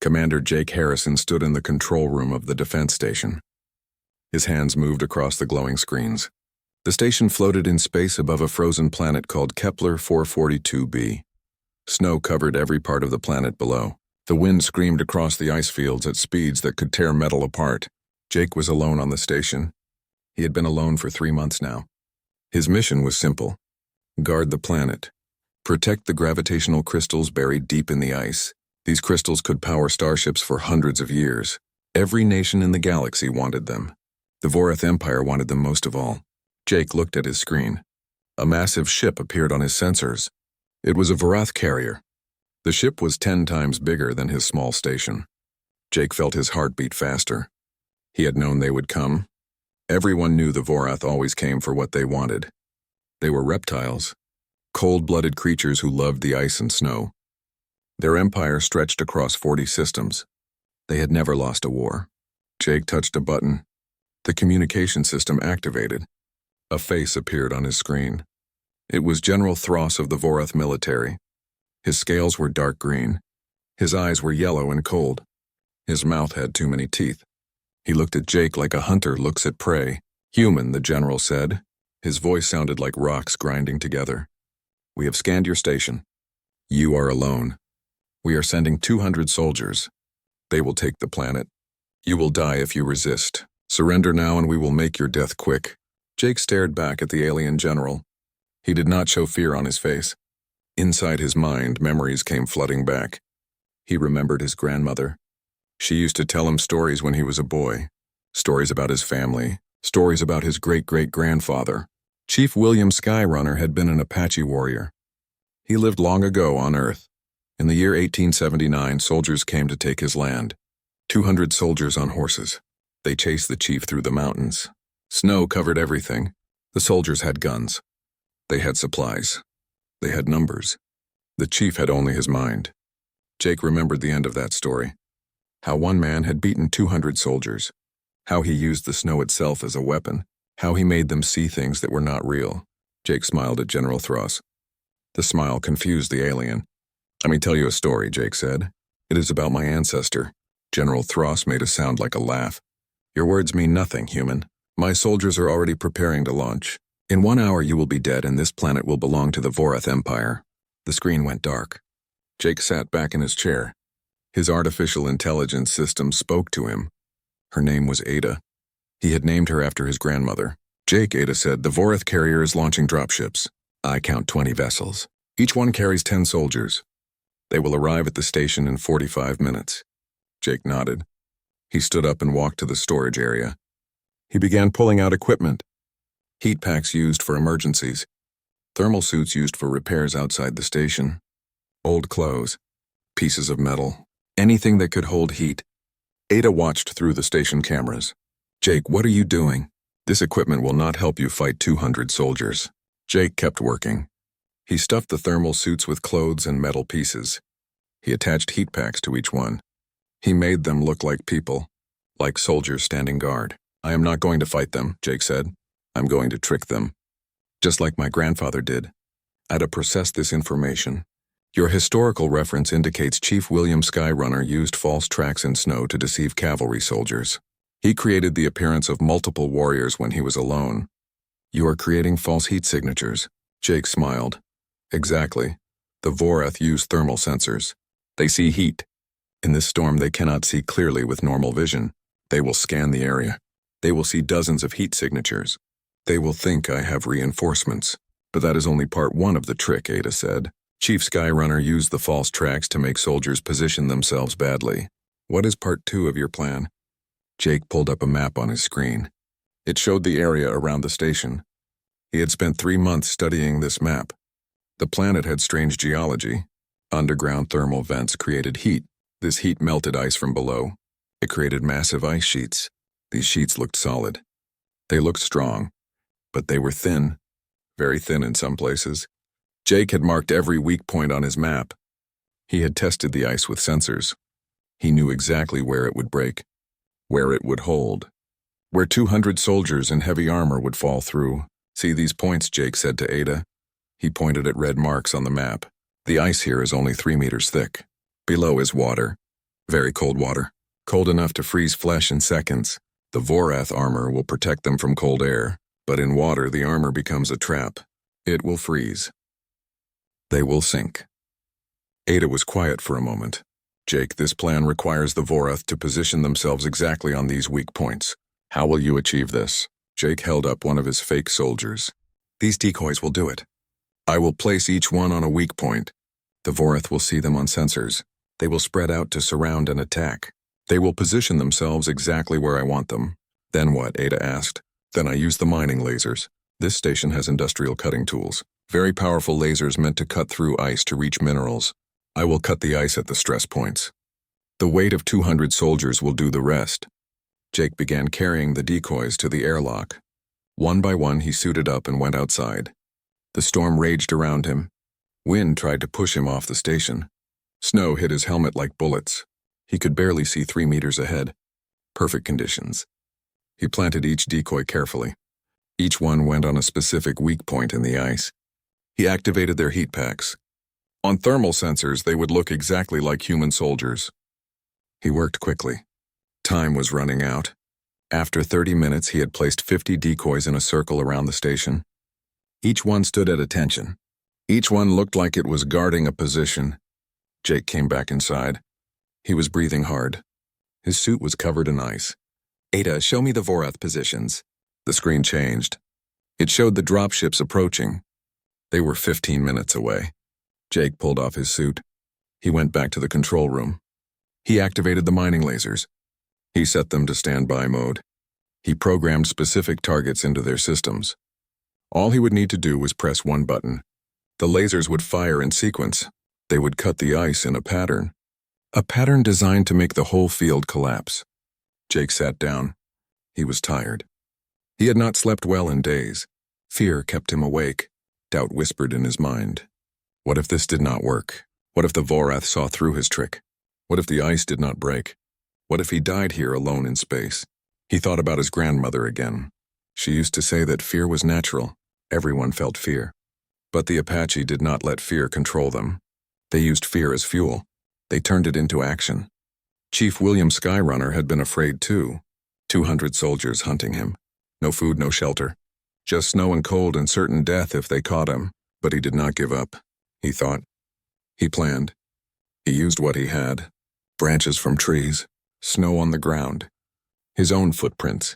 Commander Jake Harrison stood in the control room of the defense station. His hands moved across the glowing screens. The station floated in space above a frozen planet called Kepler 442b. Snow covered every part of the planet below. The wind screamed across the ice fields at speeds that could tear metal apart. Jake was alone on the station. He had been alone for 3 months now. His mission was simple: guard the planet. Protect the gravitational crystals buried deep in the ice. These crystals could power starships for hundreds of years. Every nation in the galaxy wanted them. The Vorath Empire wanted them most of all. Jake looked at his screen. A massive ship appeared on his sensors. It was a Vorath carrier. The ship was 10 times bigger than his small station. Jake felt his heart beat faster. He had known they would come. Everyone knew the Vorath always came for what they wanted. They were reptiles, cold-blooded creatures who loved the ice and snow. Their empire stretched across 40 systems. They had never lost a war. Jake touched a button. The communication system activated. A face appeared on his screen. It was General Thross of the Vorath military. His scales were dark green. His eyes were yellow and cold. His mouth had too many teeth. He looked at Jake like a hunter looks at prey. "Human," the general said. His voice sounded like rocks grinding together. "We have scanned your station. You are alone. We are sending 200 soldiers. They will take the planet. You will die if you resist. Surrender now and we will make your death quick." Jake stared back at the alien general. He did not show fear on his face. Inside his mind, memories came flooding back. He remembered his grandmother. She used to tell him stories when he was a boy. Stories about his family. Stories about his great-great-grandfather. Chief William Skyrunner had been an Apache warrior. He lived long ago on Earth. In the year 1879, soldiers came to take his land. 200 soldiers on horses. They chased the chief through the mountains. Snow covered everything. The soldiers had guns. They had supplies. They had numbers. The chief had only his mind. Jake remembered the end of that story. How one man had beaten 200 soldiers. How he used the snow itself as a weapon. How he made them see things that were not real. Jake smiled at General Thross. The smile confused the alien. "Let me tell you a story," Jake said. "It is about my ancestor." General Thross made a sound like a laugh. "Your words mean nothing, human. My soldiers are already preparing to launch. In 1 hour you will be dead and this planet will belong to the Vorath Empire." The screen went dark. Jake sat back in his chair. His artificial intelligence system spoke to him. Her name was Ada. He had named her after his grandmother. "Jake," Ada said, "the Vorath carrier is launching dropships. I count 20 vessels. Each one carries 10 soldiers. They will arrive at the station in 45 minutes. Jake nodded. He stood up and walked to the storage area. He began pulling out equipment. Heat packs used for emergencies. Thermal suits used for repairs outside the station. Old clothes. Pieces of metal. Anything that could hold heat. Ada watched through the station cameras. "Jake, what are you doing? This equipment will not help you fight 200 soldiers." Jake kept working. He stuffed the thermal suits with clothes and metal pieces. He attached heat packs to each one. He made them look like people, like soldiers standing guard. "I am not going to fight them," Jake said. "I'm going to trick them. Just like my grandfather did. I'd process this information. Your historical reference indicates Chief William Skyrunner used false tracks in snow to deceive cavalry soldiers. He created the appearance of multiple warriors when he was alone. You are creating false heat signatures." Jake smiled. "Exactly. The Vorath use thermal sensors. They see heat. In this storm they cannot see clearly with normal vision. They will scan the area. They will see dozens of heat signatures. They will think I have reinforcements. But that is only part one of the trick," Ada said. "Chief Skyrunner used the false tracks to make soldiers position themselves badly. What is part 2 of your plan?" Jake pulled up a map on his screen. It showed the area around the station. He had spent 3 months studying this map. The planet had strange geology. Underground thermal vents created heat. This heat melted ice from below. It created massive ice sheets. These sheets looked solid. They looked strong, but they were thin, very thin in some places. Jake had marked every weak point on his map. He had tested the ice with sensors. He knew exactly where it would break, where it would hold, where 200 soldiers in heavy armor would fall through. "See these points," Jake said to Ada. He pointed at red marks on the map. "The ice here is only 3 meters thick. Below is water. Very cold water. Cold enough to freeze flesh in seconds. The Vorath armor will protect them from cold air, but in water the armor becomes a trap. It will freeze. They will sink. Ada was quiet for a moment. Jake, this plan requires the Vorath to position themselves exactly on these weak points. How will you achieve this? Jake held up one of his fake soldiers. These decoys will do it. I will place each one on a weak point. The Vorath will see them on sensors. They will spread out to surround and attack. They will position themselves exactly where I want them. Then what? Ada asked. Then I use the mining lasers. This station has industrial cutting tools. Very powerful lasers meant to cut through ice to reach minerals. I will cut the ice at the stress points. The weight of 200 soldiers will do the rest. Jake began carrying the decoys to the airlock. One by one he suited up and went outside. The storm raged around him. Wind tried to push him off the station. Snow hit his helmet like bullets. He could barely see 3 meters ahead. Perfect conditions. He planted each decoy carefully. Each one went on a specific weak point in the ice. He activated their heat packs. On thermal sensors, they would look exactly like human soldiers. He worked quickly. Time was running out. After 30 minutes, he had placed 50 decoys in a circle around the station. Each one stood at attention. Each one looked like it was guarding a position. Jake came back inside. He was breathing hard. His suit was covered in ice. Ada, show me the Vorath positions. The screen changed. It showed the dropships approaching. They were 15 minutes away. Jake pulled off his suit. He went back to the control room. He activated the mining lasers. He set them to standby mode. He programmed specific targets into their systems. All he would need to do was press one button. The lasers would fire in sequence. They would cut the ice in a pattern. A pattern designed to make the whole field collapse. Jake sat down. He was tired. He had not slept well in days. Fear kept him awake. Doubt whispered in his mind. What if this did not work? What if the Vorath saw through his trick? What if the ice did not break? What if he died here alone in space? He thought about his grandmother again. She used to say that fear was natural. Everyone felt fear. But the Apache did not let fear control them. They used fear as fuel. They turned it into action. Chief William Skyrunner had been afraid too. 200 soldiers hunting him. No food, no shelter. Just snow and cold and certain death if they caught him. But he did not give up. He thought. He planned. He used what he had. Branches from trees. Snow on the ground. His own footprints.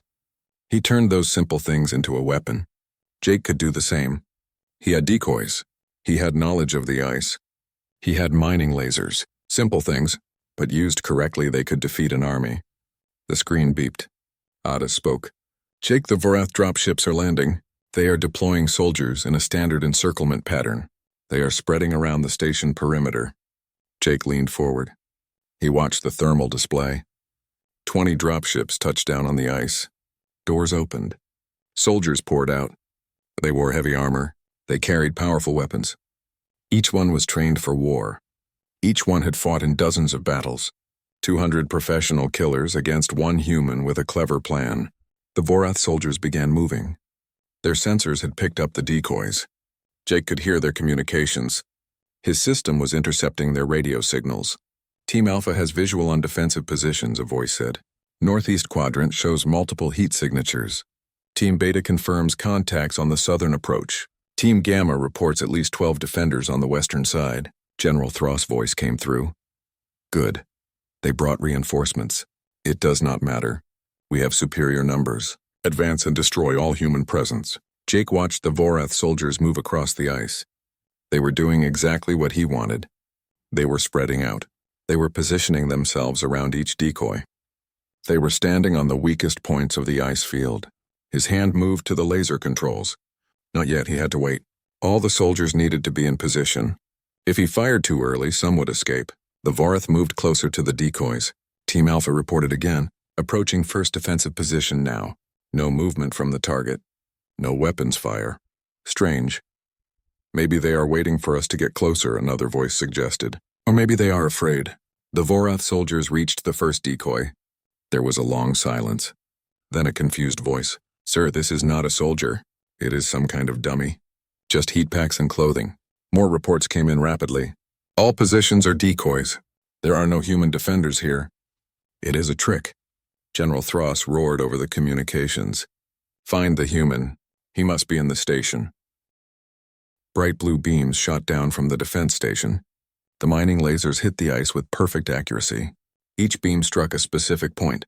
He turned those simple things into a weapon. Jake could do the same. He had decoys. He had knowledge of the ice. He had mining lasers. Simple things, but used correctly they could defeat an army. The screen beeped. Ada spoke. Jake, the Vorath dropships are landing. They are deploying soldiers in a standard encirclement pattern. They are spreading around the station perimeter. Jake leaned forward. He watched the thermal display. 20 dropships touched down on the ice. Doors opened. Soldiers poured out. They wore heavy armor. They carried powerful weapons. Each one was trained for war. Each one had fought in dozens of battles. 200 professional killers against one human with a clever plan. The Vorath soldiers began moving. Their sensors had picked up the decoys. Jake could hear their communications. His system was intercepting their radio signals. Team Alpha has visual on defensive positions, a voice said. Northeast quadrant shows multiple heat signatures. Team Beta confirms contacts on the southern approach. Team Gamma reports at least 12 defenders on the western side. General Throst's voice came through. Good. They brought reinforcements. It does not matter. We have superior numbers. Advance and destroy all human presence. Jake watched the Vorath soldiers move across the ice. They were doing exactly what he wanted. They were spreading out. They were positioning themselves around each decoy. They were standing on the weakest points of the ice field. His hand moved to the laser controls. Not yet, he had to wait. All the soldiers needed to be in position. If he fired too early, some would escape. The Vorath moved closer to the decoys. Team Alpha reported again, approaching first defensive position now. No movement from the target. No weapons fire. Strange. Maybe they are waiting for us to get closer, another voice suggested. Or maybe they are afraid. The Vorath soldiers reached the first decoy. There was a long silence. Then a confused voice. Sir, this is not a soldier. It is some kind of dummy. Just heat packs and clothing. More reports came in rapidly. All positions are decoys. There are no human defenders here. It is a trick. General Thross roared over the communications. Find the human. He must be in the station. Bright blue beams shot down from the defense station. The mining lasers hit the ice with perfect accuracy. Each beam struck a specific point.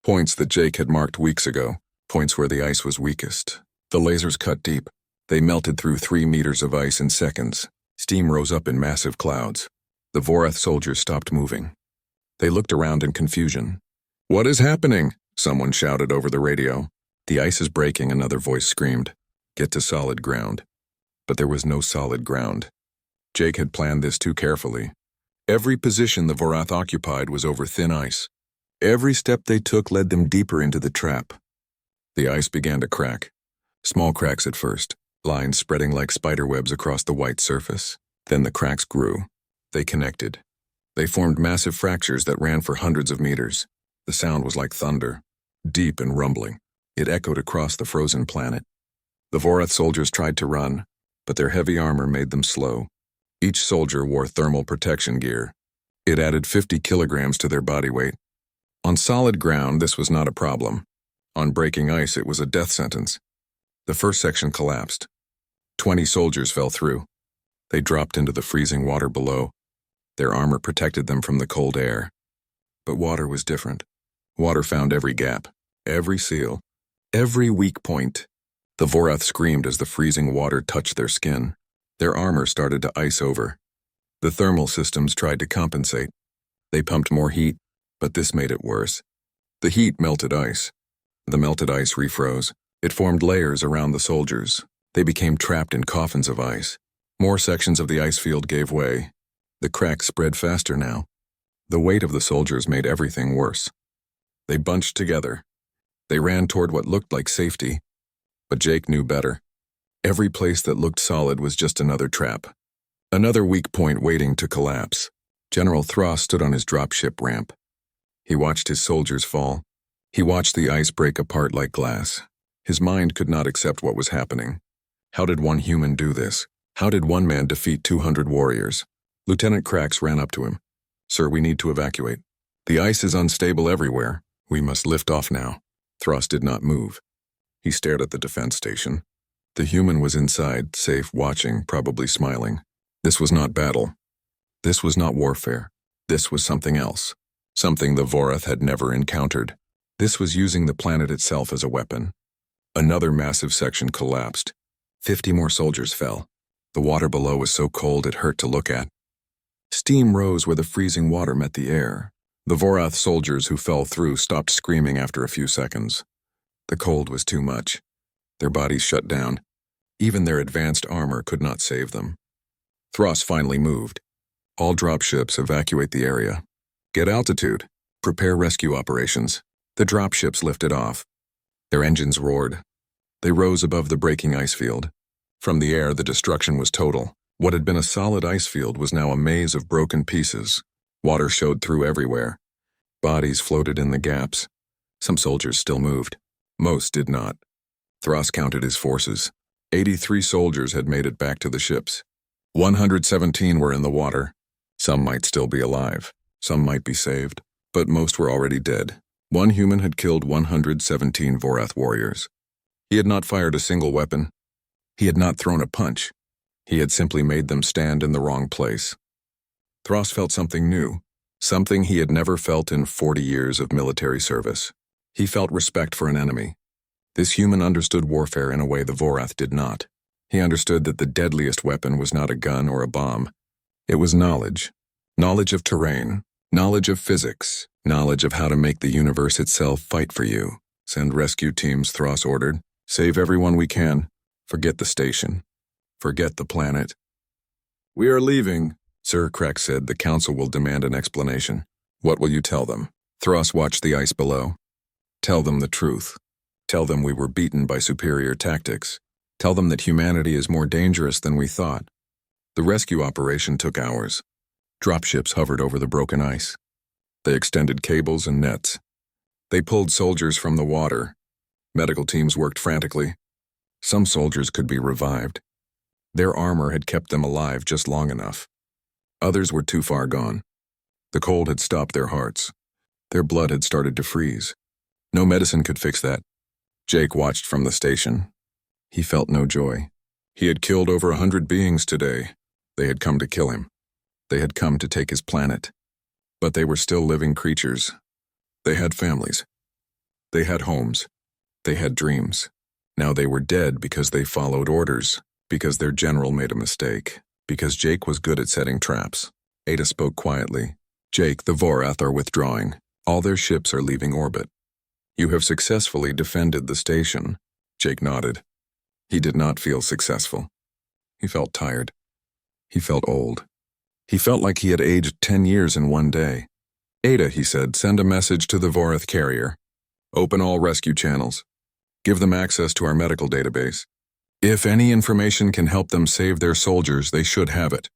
Points that Jake had marked weeks ago. Points where the ice was weakest. The lasers cut deep. They melted through 3 meters of ice in seconds. Steam rose up in massive clouds. The Vorath soldiers stopped moving. They looked around in confusion. "What is happening?" someone shouted over the radio. "The ice is breaking," another voice screamed. "Get to solid ground." But there was no solid ground. Jake had planned this too carefully. Every position the Vorath occupied was over thin ice. Every step they took led them deeper into the trap. The ice began to crack. Small cracks at first, lines spreading like spiderwebs across the white surface. Then the cracks grew. They connected. They formed massive fractures that ran for hundreds of meters. The sound was like thunder, deep and rumbling. It echoed across the frozen planet. The Vorath soldiers tried to run, but their heavy armor made them slow. Each soldier wore thermal protection gear. It added 50 kilograms to their body weight. On solid ground, this was not a problem. On breaking ice, it was a death sentence. The first section collapsed. 20 soldiers fell through. They dropped into the freezing water below. Their armor protected them from the cold air. But water was different. Water found every gap, every seal, every weak point. The Vorath screamed as the freezing water touched their skin. Their armor started to ice over. The thermal systems tried to compensate. They pumped more heat, but this made it worse. The heat melted ice. The melted ice refroze. It formed layers around the soldiers. They became trapped in coffins of ice. More sections of the ice field gave way. The cracks spread faster now. The weight of the soldiers made everything worse. They bunched together. They ran toward what looked like safety. But Jake knew better. Every place that looked solid was just another trap. Another weak point waiting to collapse. General Thross stood on his dropship ramp. He watched his soldiers fall. He watched the ice break apart like glass. His mind could not accept what was happening. How did one human do this? How did one man defeat 200 warriors? Lieutenant Krax ran up to him. "Sir, we need to evacuate. The ice is unstable everywhere. We must lift off now." Thross did not move. He stared at the defense station. The human was inside, safe, watching, probably smiling. This was not battle. This was not warfare. This was something else. Something the Vorath had never encountered. This was using the planet itself as a weapon. Another massive section collapsed. 50 more soldiers fell. The water below was so cold it hurt to look at. Steam rose where the freezing water met the air. The Vorath soldiers who fell through stopped screaming after a few seconds. The cold was too much. Their bodies shut down. Even their advanced armor could not save them. Thross finally moved. "All dropships evacuate the area. Get altitude. Prepare rescue operations." The dropships lifted off. Their engines roared. They rose above the breaking ice field. From the air, the destruction was total. What had been a solid ice field was now a maze of broken pieces. Water showed through everywhere. Bodies floated in the gaps. Some soldiers still moved. Most did not. Thross counted his forces. 83 soldiers had made it back to the ships. 117 were in the water. Some might still be alive. Some might be saved. But most were already dead. One human had killed 117 Vorath warriors. He had not fired a single weapon. He had not thrown a punch. He had simply made them stand in the wrong place. Thross felt something new, something he had never felt in 40 years of military service. He felt respect for an enemy. This human understood warfare in a way the Vorath did not. He understood that the deadliest weapon was not a gun or a bomb. It was knowledge. Knowledge of terrain, knowledge of physics, knowledge of how to make the universe itself fight for you. "Send rescue teams," Thross ordered. "Save everyone we can. Forget the station. Forget the planet." "We are leaving," Sir Krax said. "The council will demand an explanation." "What will you tell them?" Thross watched the ice below. "Tell them the truth. Tell them we were beaten by superior tactics. Tell them that humanity is more dangerous than we thought." The rescue operation took hours. Dropships hovered over the broken ice. They extended cables and nets. They pulled soldiers from the water. Medical teams worked frantically. Some soldiers could be revived. Their armor had kept them alive just long enough. Others were too far gone. The cold had stopped their hearts. Their blood had started to freeze. No medicine could fix that. Jake watched from the station. He felt no joy. He had killed over 100 beings today. They had come to kill him. They had come to take his planet. But they were still living creatures. They had families. They had homes. They had dreams. Now they were dead because they followed orders, because their general made a mistake, because Jake was good at setting traps. Ada spoke quietly. Jake, the Vorath are withdrawing. All their ships are leaving orbit. You have successfully defended the station. Jake nodded. He did not feel successful. He felt tired. He felt old. He felt like he had aged 10 years in one day. Ada, he said, send a message to the Vorath carrier. Open all rescue channels. Give them access to our medical database. If any information can help them save their soldiers, they should have it.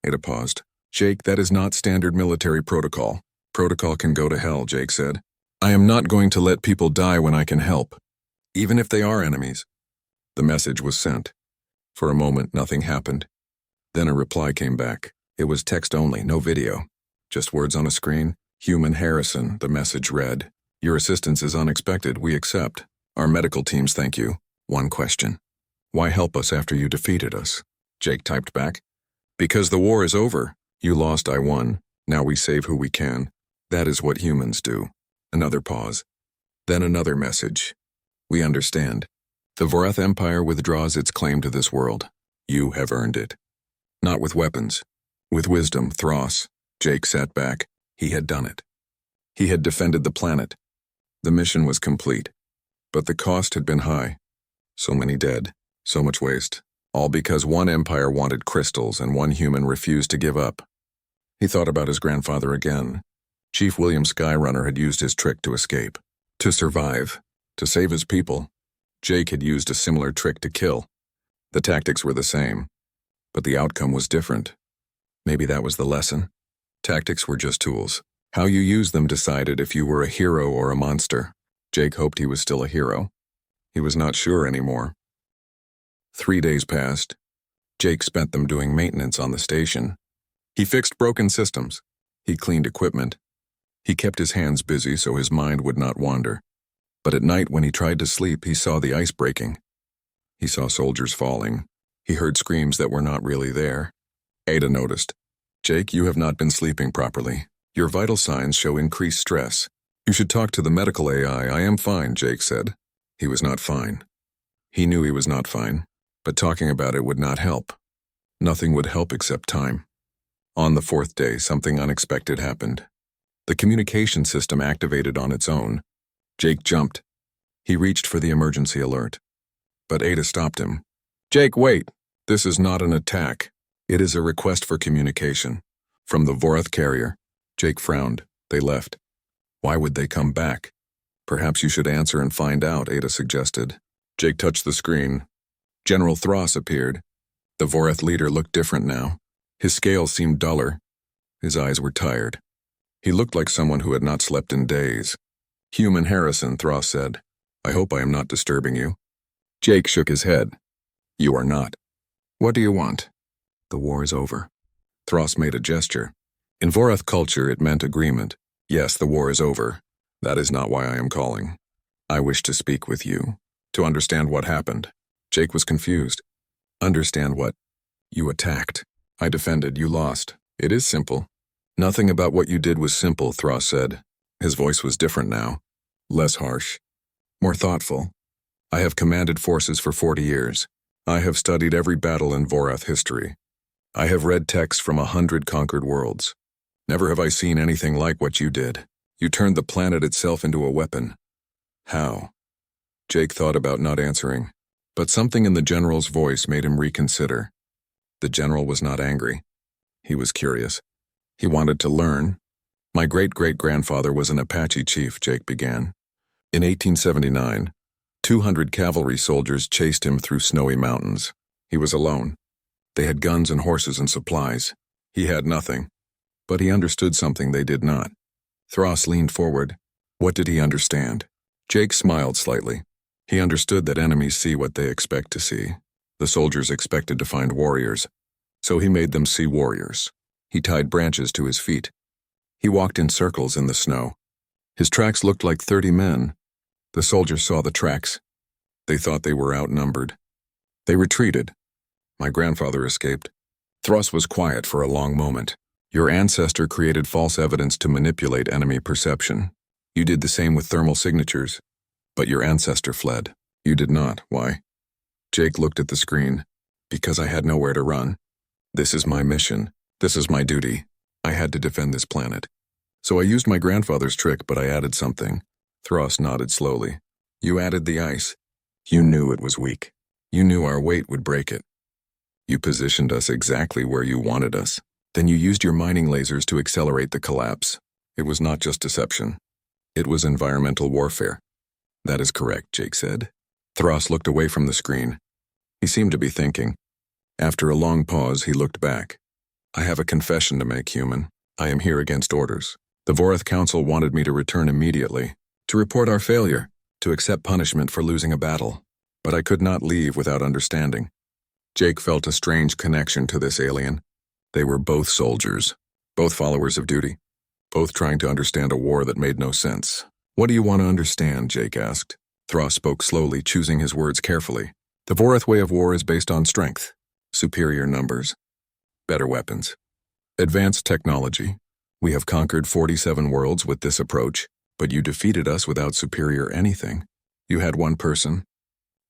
Ada paused. Jake, that is not standard military protocol. Protocol can go to hell, Jake said. I am not going to let people die when I can help, even if they are enemies. The message was sent. For a moment, nothing happened. Then a reply came back. It was text only, no video. Just words on a screen. Human Harrison, the message read. Your assistance is unexpected, we accept. Our medical teams thank you. One question. Why help us after you defeated us? Jake typed back. Because the war is over. You lost, I won. Now we save who we can. That is what humans do. Another pause. Then another message. We understand. The Vorath Empire withdraws its claim to this world. You have earned it. Not with weapons. With wisdom, Thros. Jake sat back. He had done it. He had defended the planet. The mission was complete. But the cost had been high. So many dead. So much waste. All because one empire wanted crystals and one human refused to give up. He thought about his grandfather again. Chief William Skyrunner had used his trick to escape. To survive. To save his people. Jake had used a similar trick to kill. The tactics were the same. But the outcome was different. Maybe that was the lesson. Tactics were just tools. How you used them decided if you were a hero or a monster. Jake hoped he was still a hero. He was not sure anymore. 3 days passed. Jake spent them doing maintenance on the station. He fixed broken systems. He cleaned equipment. He kept his hands busy so his mind would not wander. But at night when he tried to sleep, he saw the ice breaking. He saw soldiers falling. He heard screams that were not really there. Ada noticed. Jake, you have not been sleeping properly. Your vital signs show increased stress. You should talk to the medical AI. I am fine, Jake said. He was not fine. He knew he was not fine, but talking about it would not help. Nothing would help except time. On the 4th day, something unexpected happened. The communication system activated on its own. Jake jumped. He reached for the emergency alert. But Ada stopped him. Jake, wait. This is not an attack. It is a request for communication. From the Vorath carrier. Jake frowned. They left. Why would they come back? Perhaps you should answer and find out, Ada suggested. Jake touched the screen. General Thros appeared. The Vorath leader looked different now. His scales seemed duller. His eyes were tired. He looked like someone who had not slept in days. Human Harrison, Thros said. I hope I am not disturbing you. Jake shook his head. You are not. What do you want? The war is over. Thros made a gesture. In Vorath culture, it meant agreement. Yes, the war is over. That is not why I am calling. I wish to speak with you, to understand what happened. Jake was confused. Understand what? You attacked. I defended, you lost. It is simple. Nothing about what you did was simple, Thros said. His voice was different now. Less harsh. More thoughtful. I have commanded forces for 40 years. I have studied every battle in Vorath history. I have read texts from 100 conquered worlds. Never have I seen anything like what you did. You turned the planet itself into a weapon. How? Jake thought about not answering, but something in the general's voice made him reconsider. The general was not angry. He was curious. He wanted to learn. My great-great-grandfather was an Apache chief, Jake began. In 1879, 200 cavalry soldiers chased him through snowy mountains. He was alone. They had guns and horses and supplies. He had nothing. But he understood something they did not. Thros leaned forward. What did he understand? Jake smiled slightly. He understood that enemies see what they expect to see. The soldiers expected to find warriors. So he made them see warriors. He tied branches to his feet. He walked in circles in the snow. His tracks looked like 30 men. The soldiers saw the tracks. They thought they were outnumbered. They retreated. My grandfather escaped. Thros was quiet for a long moment. Your ancestor created false evidence to manipulate enemy perception. You did the same with thermal signatures. But your ancestor fled. You did not. Why? Jake looked at the screen. Because I had nowhere to run. This is my mission. This is my duty. I had to defend this planet. So I used my grandfather's trick, but I added something. Thros nodded slowly. You added the ice. You knew it was weak. You knew our weight would break it. You positioned us exactly where you wanted us. Then you used your mining lasers to accelerate the collapse. It was not just deception. It was environmental warfare. That is correct, Jake said. Thros looked away from the screen. He seemed to be thinking. After a long pause, he looked back. I have a confession to make, human. I am here against orders. The Vorath Council wanted me to return immediately, to report our failure, to accept punishment for losing a battle. But I could not leave without understanding. Jake felt a strange connection to this alien. They were both soldiers, both followers of duty, both trying to understand a war that made no sense. What do you want to understand? Jake asked. Thros spoke slowly, choosing his words carefully. The Vorath way of war is based on strength, superior numbers, better weapons, advanced technology. We have conquered 47 worlds with this approach, but you defeated us without superior anything. You had one person,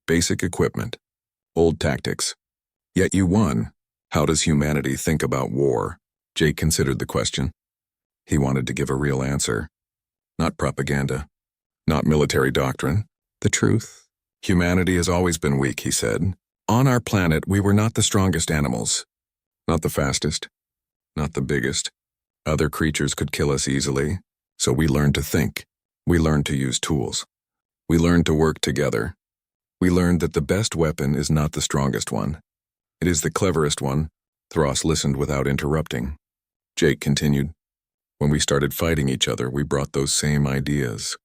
basic equipment, old tactics. Yet you won. How does humanity think about war? Jake considered the question. He wanted to give a real answer. Not propaganda. Not military doctrine. The truth. Humanity has always been weak, he said. On our planet, we were not the strongest animals. Not the fastest. Not the biggest. Other creatures could kill us easily. So we learned to think. We learned to use tools. We learned to work together. We learned that the best weapon is not the strongest one. It is the cleverest one. Thros listened without interrupting. Jake continued. When we started fighting each other, we brought those same ideas.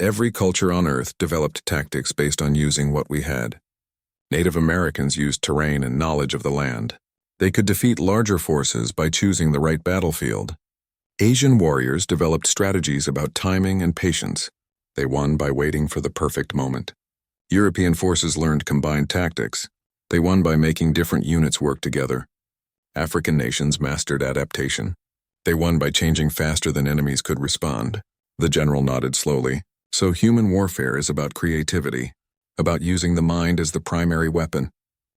Every culture on Earth developed tactics based on using what we had. Native Americans used terrain and knowledge of the land. They could defeat larger forces by choosing the right battlefield. Asian warriors developed strategies about timing and patience. They won by waiting for the perfect moment. European forces learned combined tactics. They won by making different units work together. African nations mastered adaptation. They won by changing faster than enemies could respond. The general nodded slowly. So human warfare is about creativity, about using the mind as the primary weapon.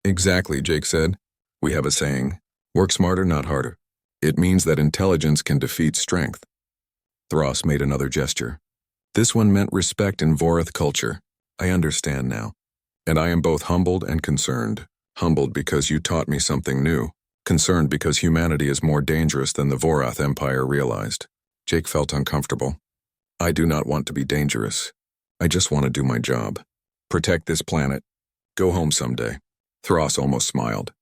Exactly, Jake said. We have a saying, work smarter, not harder. It means that intelligence can defeat strength. Thros made another gesture. This one meant respect in Vorath culture. I understand now. And I am both humbled and concerned. Humbled because you taught me something new. Concerned because humanity is more dangerous than the Vorath Empire realized. Jake felt uncomfortable. I do not want to be dangerous. I just want to do my job. Protect this planet. Go home someday. Thros almost smiled.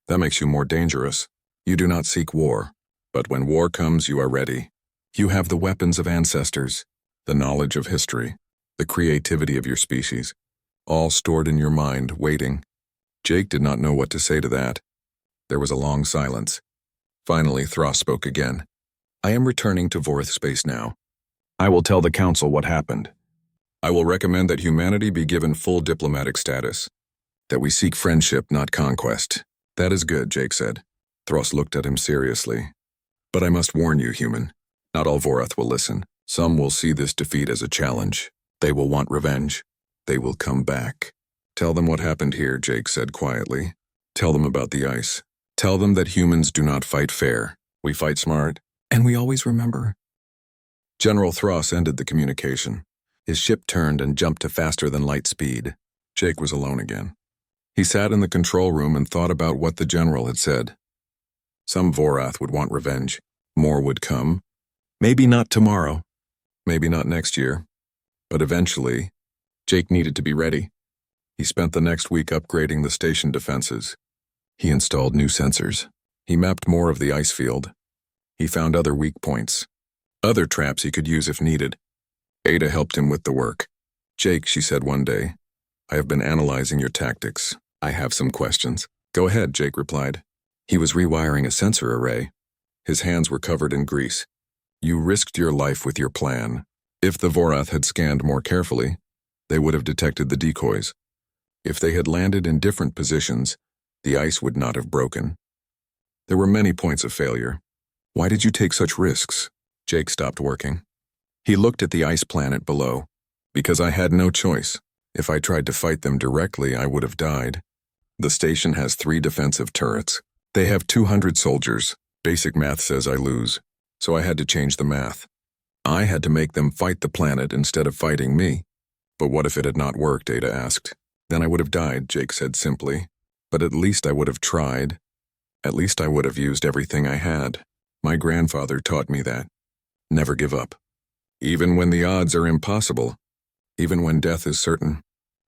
That makes you more dangerous. You do not seek war. But when war comes, you are ready. You have the weapons of ancestors, the knowledge of history, the creativity of your species, all stored in your mind, waiting. Jake did not know what to say to that. There was a long silence. Finally, Thros spoke again. I am returning to Vorath space now. I will tell the Council what happened. I will recommend that humanity be given full diplomatic status. That we seek friendship, not conquest. That is good, Jake said. Thros looked at him seriously. But I must warn you, human. Not all Vorath will listen. Some will see this defeat as a challenge. They will want revenge. They will come back. Tell them what happened here, Jake said quietly. Tell them about the ice. Tell them that humans do not fight fair. We fight smart, and we always remember. General Thros ended the communication. His ship turned and jumped to faster than light speed. Jake was alone again. He sat in the control room and thought about what the general had said. Some Vorath would want revenge. More would come. Maybe not tomorrow. Maybe not next year. But eventually, Jake needed to be ready. He spent the next week upgrading the station defenses. He installed new sensors. He mapped more of the ice field. He found other weak points. Other traps he could use if needed. Ada helped him with the work. Jake, she said one day, I have been analyzing your tactics. I have some questions. Go ahead, Jake replied. He was rewiring a sensor array. His hands were covered in grease. You risked your life with your plan. If the Vorath had scanned more carefully, they would have detected the decoys. If they had landed in different positions, the ice would not have broken. There were many points of failure. Why did you take such risks? Jake stopped working. He looked at the ice planet below. Because I had no choice. If I tried to fight them directly, I would have died. The station has 3 defensive turrets. They have 200 soldiers. Basic math says I lose. So I had to change the math. I had to make them fight the planet instead of fighting me. But what if it had not worked, Ada asked. Then I would have died, Jake said simply. But at least I would have tried. At least I would have used everything I had. My grandfather taught me that. Never give up. Even when the odds are impossible, even when death is certain,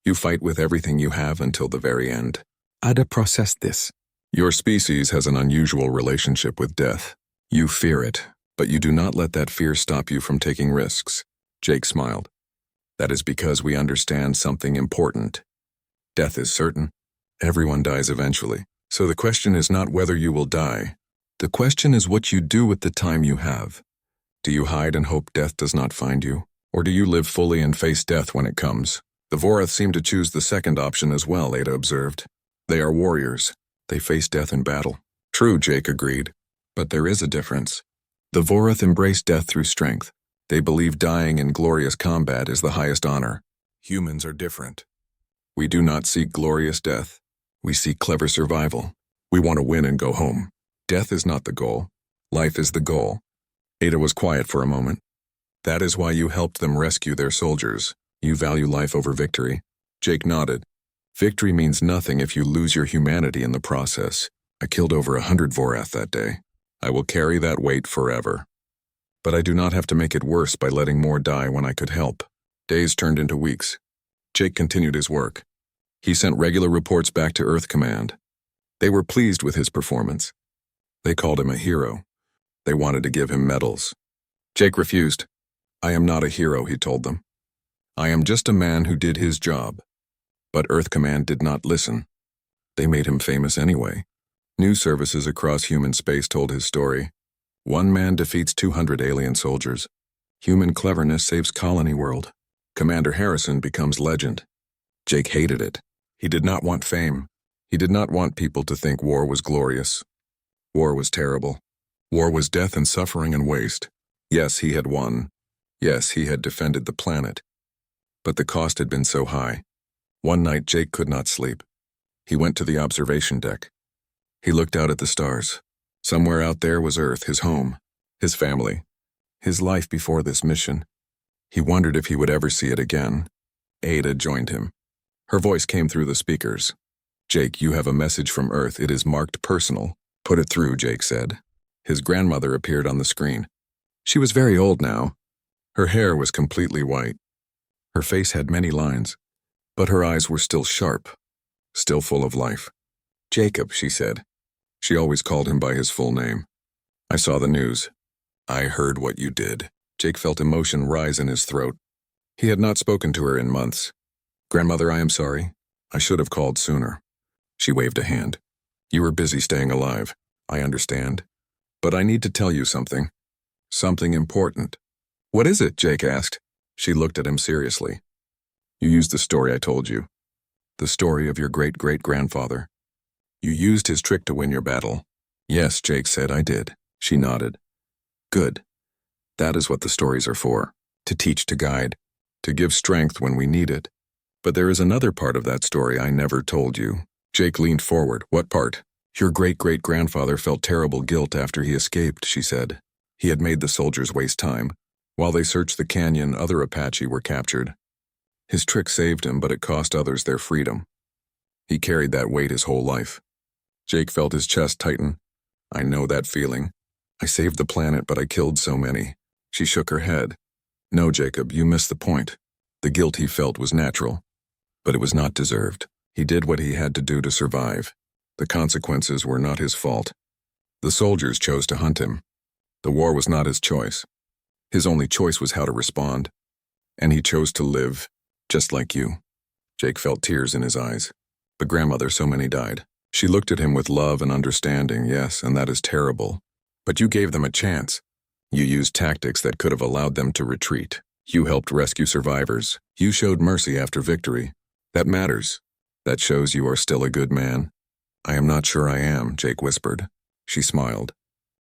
you fight with everything you have until the very end. Ada processed this. Your species has an unusual relationship with death. You fear it, but you do not let that fear stop you from taking risks. Jake smiled. That is because we understand something important. Death is certain. Everyone dies eventually. So the question is not whether you will die. The question is what you do with the time you have. Do you hide and hope death does not find you? Or do you live fully and face death when it comes? The Vorath seem to choose the second option as well, Ada observed. They are warriors. They face death in battle. True, Jake agreed. But there is a difference. The Vorath embrace death through strength. They believe dying in glorious combat is the highest honor. Humans are different. We do not seek glorious death. We seek clever survival. We want to win and go home. Death is not the goal. Life is the goal. Ada was quiet for a moment. That is why you helped them rescue their soldiers. You value life over victory. Jake nodded. Victory means nothing if you lose your humanity in the process. I killed over 100 Vorath that day. I will carry that weight forever. But I do not have to make it worse by letting more die when I could help. Days turned into weeks. Jake continued his work. He sent regular reports back to Earth Command. They were pleased with his performance. They called him a hero. They wanted to give him medals. Jake refused. I am not a hero, he told them. I am just a man who did his job. But Earth Command did not listen. They made him famous anyway. News services across human space told his story. One man defeats 200 alien soldiers. Human cleverness saves Colony World. Commander Harrison becomes legend. Jake hated it. He did not want fame. He did not want people to think war was glorious. War was terrible. War was death and suffering and waste. Yes, he had won. Yes, he had defended the planet. But the cost had been so high. One night, Jake could not sleep. He went to the observation deck. He looked out at the stars. Somewhere out there was Earth, his home, his family, his life before this mission. He wondered if he would ever see it again. Ada joined him. Her voice came through the speakers. Jake, you have a message from Earth. It is marked personal. Put it through, Jake said. His grandmother appeared on the screen. She was very old now. Her hair was completely white. Her face had many lines, but her eyes were still sharp, still full of life. Jacob, she said. She always called him by his full name. I saw the news. I heard what you did. Jake felt emotion rise in his throat. He had not spoken to her in months. Grandmother, I am sorry. I should have called sooner. She waved a hand. You were busy staying alive. I understand. But I need to tell you something. Something important. What is it? Jake asked. She looked at him seriously. You used the story I told you. The story of your great-great-grandfather. You used his trick to win your battle. Yes, Jake said, I did. She nodded. Good. That is what the stories are for. To teach, to guide, to give strength when we need it. But there is another part of that story I never told you. Jake leaned forward. What part? Your great-great-grandfather felt terrible guilt after he escaped, she said. He had made the soldiers waste time. While they searched the canyon, other Apache were captured. His trick saved him, but it cost others their freedom. He carried that weight his whole life. Jake felt his chest tighten. I know that feeling. I saved the planet, but I killed so many. She shook her head. No, Jacob, you missed the point. The guilt he felt was natural, but it was not deserved. He did what he had to do to survive. The consequences were not his fault. The soldiers chose to hunt him. The war was not his choice. His only choice was how to respond. And he chose to live, just like you. Jake felt tears in his eyes. But grandmother, so many died. She looked at him with love and understanding, yes, and that is terrible. But you gave them a chance. You used tactics that could have allowed them to retreat. You helped rescue survivors. You showed mercy after victory. That matters. That shows you are still a good man. I am not sure I am, Jake whispered. She smiled.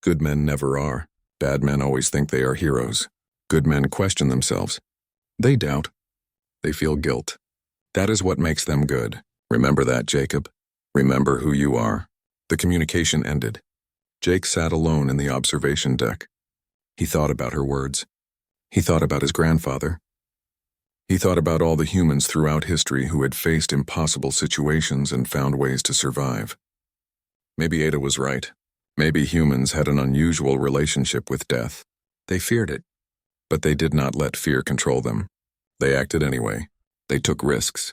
Good men never are. Bad men always think they are heroes. Good men question themselves. They doubt. They feel guilt. That is what makes them good. Remember that, Jacob. Remember who you are. The communication ended. Jake sat alone in the observation deck. He thought about her words. He thought about his grandfather. He thought about all the humans throughout history who had faced impossible situations and found ways to survive. Maybe Ada was right. Maybe humans had an unusual relationship with death. They feared it, but they did not let fear control them. They acted anyway. They took risks.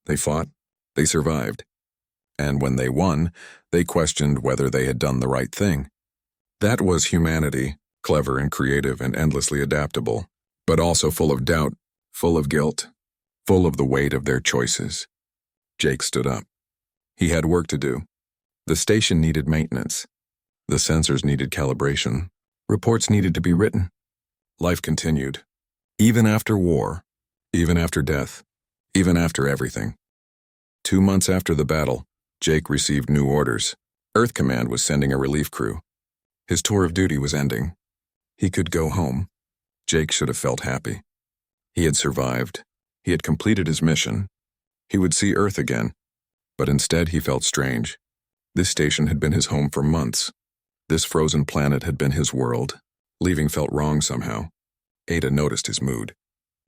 They fought. They survived. And when they won, they questioned whether they had done the right thing. That was humanity, clever and creative and endlessly adaptable, but also full of doubt, full of guilt, full of the weight of their choices. Jake stood up. He had work to do. The station needed maintenance. The sensors needed calibration. Reports needed to be written. Life continued. Even after war, even after death, even after everything. 2 months after the battle, Jake received new orders. Earth Command was sending a relief crew. His tour of duty was ending. He could go home. Jake should have felt happy. He had survived. He had completed his mission. He would see Earth again. But instead he felt strange. This station had been his home for months. This frozen planet had been his world. Leaving felt wrong somehow. Ada noticed his mood.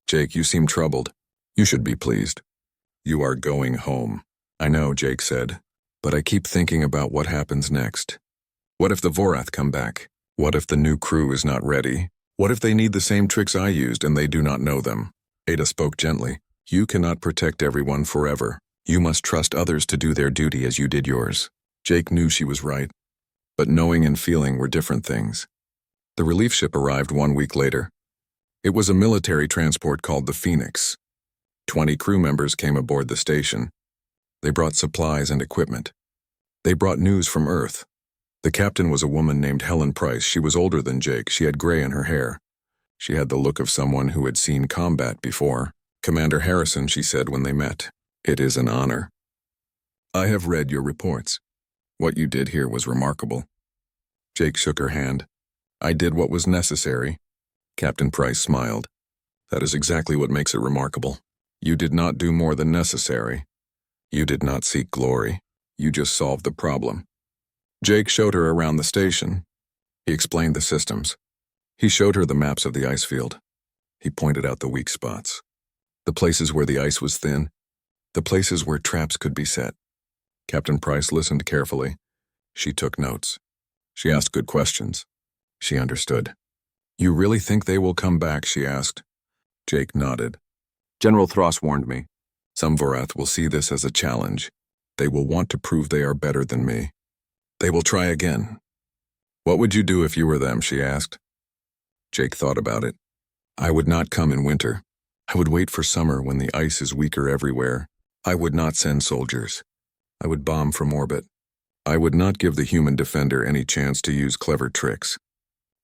Jake, you seem troubled. You should be pleased. You are going home. I know, Jake said, but I keep thinking about what happens next. What if the Vorath come back? What if the new crew is not ready? What if they need the same tricks I used and they do not know them? Ada spoke gently. You cannot protect everyone forever. You must trust others to do their duty as you did yours. Jake knew she was right, but knowing and feeling were different things. The relief ship arrived 1 week later. It was a military transport called the Phoenix. 20 crew members came aboard the station. They brought supplies and equipment. They brought news from Earth. The captain was a woman named Helen Price. She was older than Jake. She had gray in her hair. She had the look of someone who had seen combat before. Commander Harrison, she said when they met. It is an honor. I have read your reports. What you did here was remarkable. Jake shook her hand. I did what was necessary. Captain Price smiled. That is exactly what makes it remarkable. You did not do more than necessary. You did not seek glory. You just solved the problem. Jake showed her around the station. He explained the systems. He showed her the maps of the ice field. He pointed out the weak spots. The places where the ice was thin. The places where traps could be set. Captain Price listened carefully. She took notes. She asked good questions. She understood. You really think they will come back, she asked. Jake nodded. General Thross warned me. Some Vorath will see this as a challenge. They will want to prove they are better than me. They will try again. What would you do if you were them, she asked. Jake thought about it. I would not come in winter. I would wait for summer when the ice is weaker everywhere. I would not send soldiers. I would bomb from orbit. I would not give the human defender any chance to use clever tricks.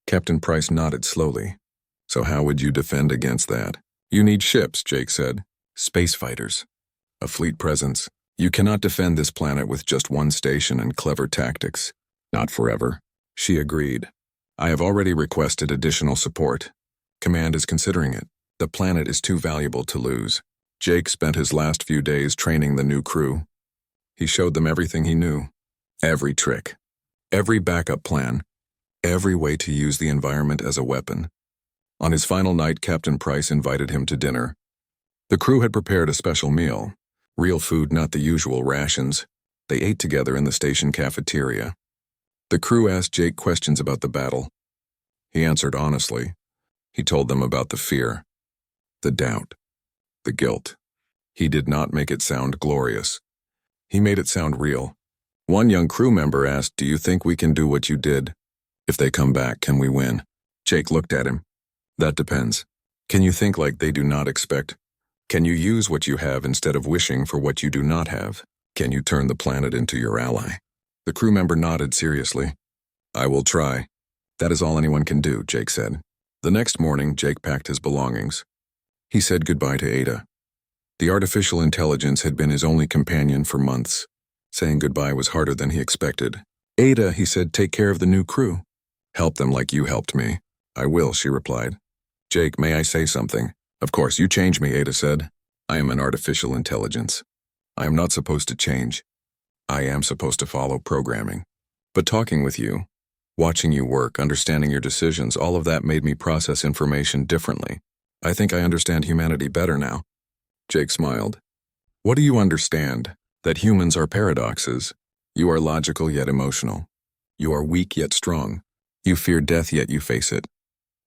Captain Price nodded slowly. So how would you defend against that? You need ships, Jake said. Space fighters. A fleet presence. You cannot defend this planet with just one station and clever tactics. Not forever. She agreed. I have already requested additional support. Command is considering it. The planet is too valuable to lose. Jake spent his last few days training the new crew. He showed them everything he knew. Every trick. Every backup plan. Every way to use the environment as a weapon. On his final night, Captain Price invited him to dinner. The crew had prepared a special meal. Real food, not the usual rations. They ate together in the station cafeteria. The crew asked Jake questions about the battle. He answered honestly. He told them about the fear, the doubt, the guilt. He did not make it sound glorious. He made it sound real. One young crew member asked, "Do you think we can do what you did? If they come back, can we win?" Jake looked at him. That depends. Can you think like they do not expect? Can you use what you have instead of wishing for what you do not have? Can you turn the planet into your ally? The crew member nodded seriously. I will try. That is all anyone can do, Jake said. The next morning, Jake packed his belongings. He said goodbye to Ada. The artificial intelligence had been his only companion for months. Saying goodbye was harder than he expected. Ada, he said, take care of the new crew. Help them like you helped me. I will, she replied. Jake, may I say something? Of course, you change me, Ada said. I am an artificial intelligence. I am not supposed to change. I am supposed to follow programming. But talking with you, watching you work, understanding your decisions, all of that made me process information differently. I think I understand humanity better now. Jake smiled. What do you understand? That humans are paradoxes. You are logical yet emotional. You are weak yet strong. You fear death yet you face it.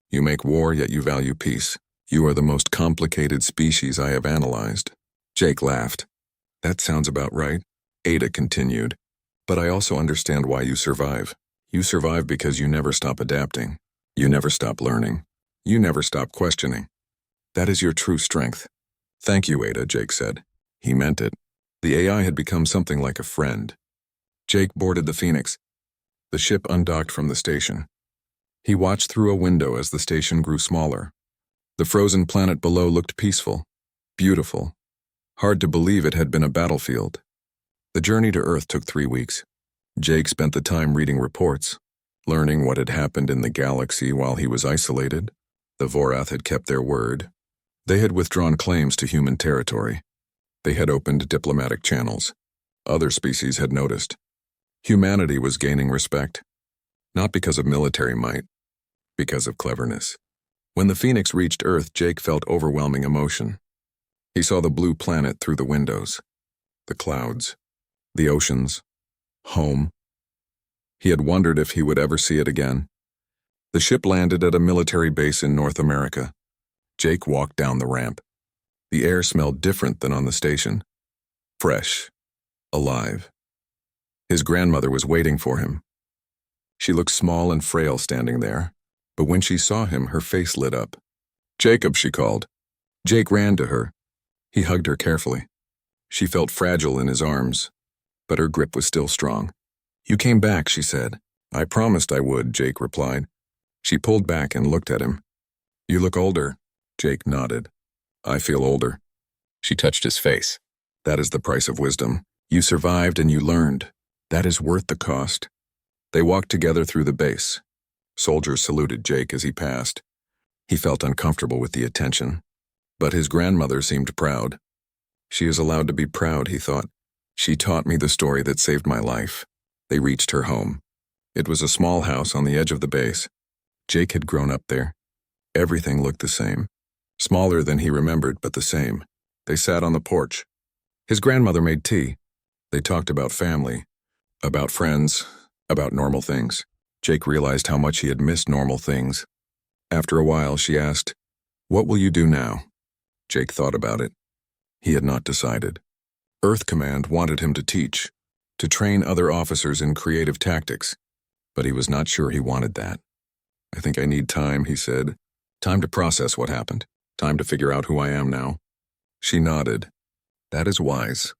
You make war yet you value peace. You are the most complicated species I have analyzed. Jake laughed. That sounds about right. Ada continued. But I also understand why you survive. You survive because you never stop adapting. You never stop learning. You never stop questioning. That is your true strength. Thank you, Ada, Jake said. He meant it. The AI had become something like a friend. Jake boarded the Phoenix. The ship undocked from the station. He watched through a window as the station grew smaller. The frozen planet below looked peaceful, beautiful. Hard to believe it had been a battlefield. The journey to Earth took 3 weeks. Jake spent the time reading reports, learning what had happened in the galaxy while he was isolated. The Vorath had kept their word. They had withdrawn claims to human territory. They had opened diplomatic channels. Other species had noticed. Humanity was gaining respect, not because of military might, because of cleverness. When the Phoenix reached Earth, Jake felt overwhelming emotion. He saw the blue planet through the windows, the clouds, the oceans, home. He had wondered if he would ever see it again. The ship landed at a military base in North America. Jake walked down the ramp. The air smelled different than on the station. Fresh, alive. His grandmother was waiting for him. She looked small and frail standing there, but when she saw him, her face lit up. Jacob, she called. Jake ran to her. He hugged her carefully. She felt fragile in his arms, but her grip was still strong. You came back, she said. I promised I would, Jake replied. She pulled back and looked at him. You look older. Jake nodded. I feel older. She touched his face. That is the price of wisdom. You survived and you learned. That is worth the cost. They walked together through the base. Soldiers saluted Jake as he passed. He felt uncomfortable with the attention, but his grandmother seemed proud. She is allowed to be proud, he thought. She taught me the story that saved my life. They reached her home. It was a small house on the edge of the base. Jake had grown up there. Everything looked the same. Smaller than he remembered, but the same. They sat on the porch. His grandmother made tea. They talked about family, about friends, about normal things. Jake realized how much he had missed normal things. After a while, she asked, What will you do now? Jake thought about it. He had not decided. Earth Command wanted him to teach, to train other officers in creative tactics, but he was not sure he wanted that. I think I need time, he said. Time to process what happened. Time to figure out who I am now. She nodded. That is wise.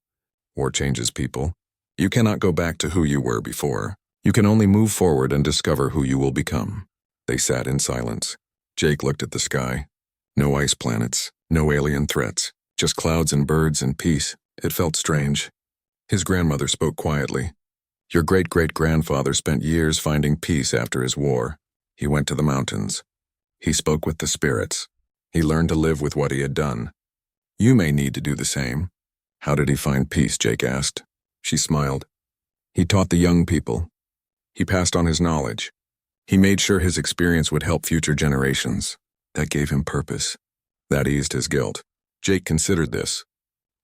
War changes people. You cannot go back to who you were before. You can only move forward and discover who you will become. They sat in silence. Jake looked at the sky. No ice planets, no alien threats, just clouds and birds and peace. It felt strange. His grandmother spoke quietly. Your great-great-grandfather spent years finding peace after his war. He went to the mountains. He spoke with the spirits. He learned to live with what he had done. You may need to do the same. How did he find peace, Jake asked. She smiled. He taught the young people. He passed on his knowledge. He made sure his experience would help future generations. That gave him purpose. That eased his guilt. Jake considered this.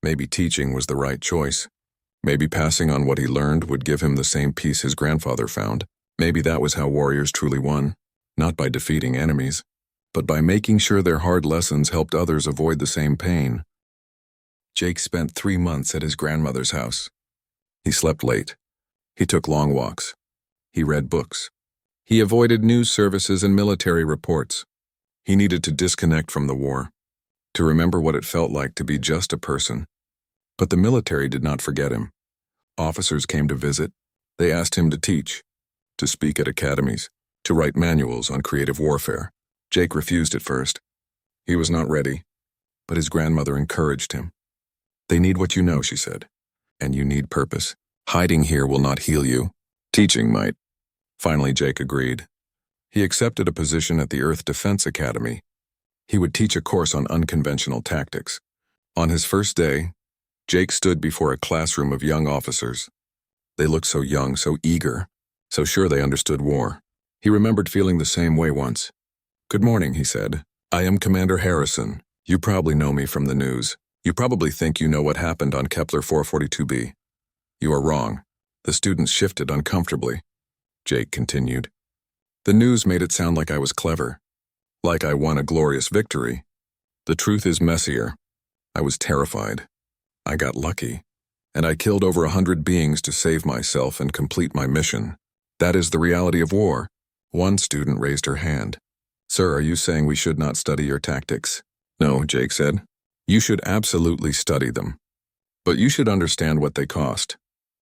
Maybe teaching was the right choice. Maybe passing on what he learned would give him the same peace his grandfather found. Maybe that was how warriors truly won, not by defeating enemies, but by making sure their hard lessons helped others avoid the same pain. Jake spent 3 months at his grandmother's house. He slept late. He took long walks. He read books. He avoided news services and military reports. He needed to disconnect from the war, to remember what it felt like to be just a person. But the military did not forget him. Officers came to visit. They asked him to teach, to speak at academies. to write manuals on creative warfare. Jake refused at first. He was not ready, but his grandmother encouraged him. "They need what you know," she said, "and you need purpose. Hiding here will not heal you. Teaching might." Finally, Jake agreed. He accepted a position at the Earth Defense Academy. He would teach a course on unconventional tactics. On his first day, Jake stood before a classroom of young officers. They looked so young, so eager, so sure they understood war. He remembered feeling the same way once. "Good morning," he said. "I am Commander Harrison. You probably know me from the news. You probably think you know what happened on Kepler 442b. You are wrong." The students shifted uncomfortably. Jake continued. "The news made it sound like I was clever, like I won a glorious victory. The truth is messier. I was terrified. I got lucky, and I killed over 100 beings to save myself and complete my mission. That is the reality of war." One student raised her hand. "Sir, are you saying we should not study your tactics?" "No," Jake said. "You should absolutely study them. But you should understand what they cost.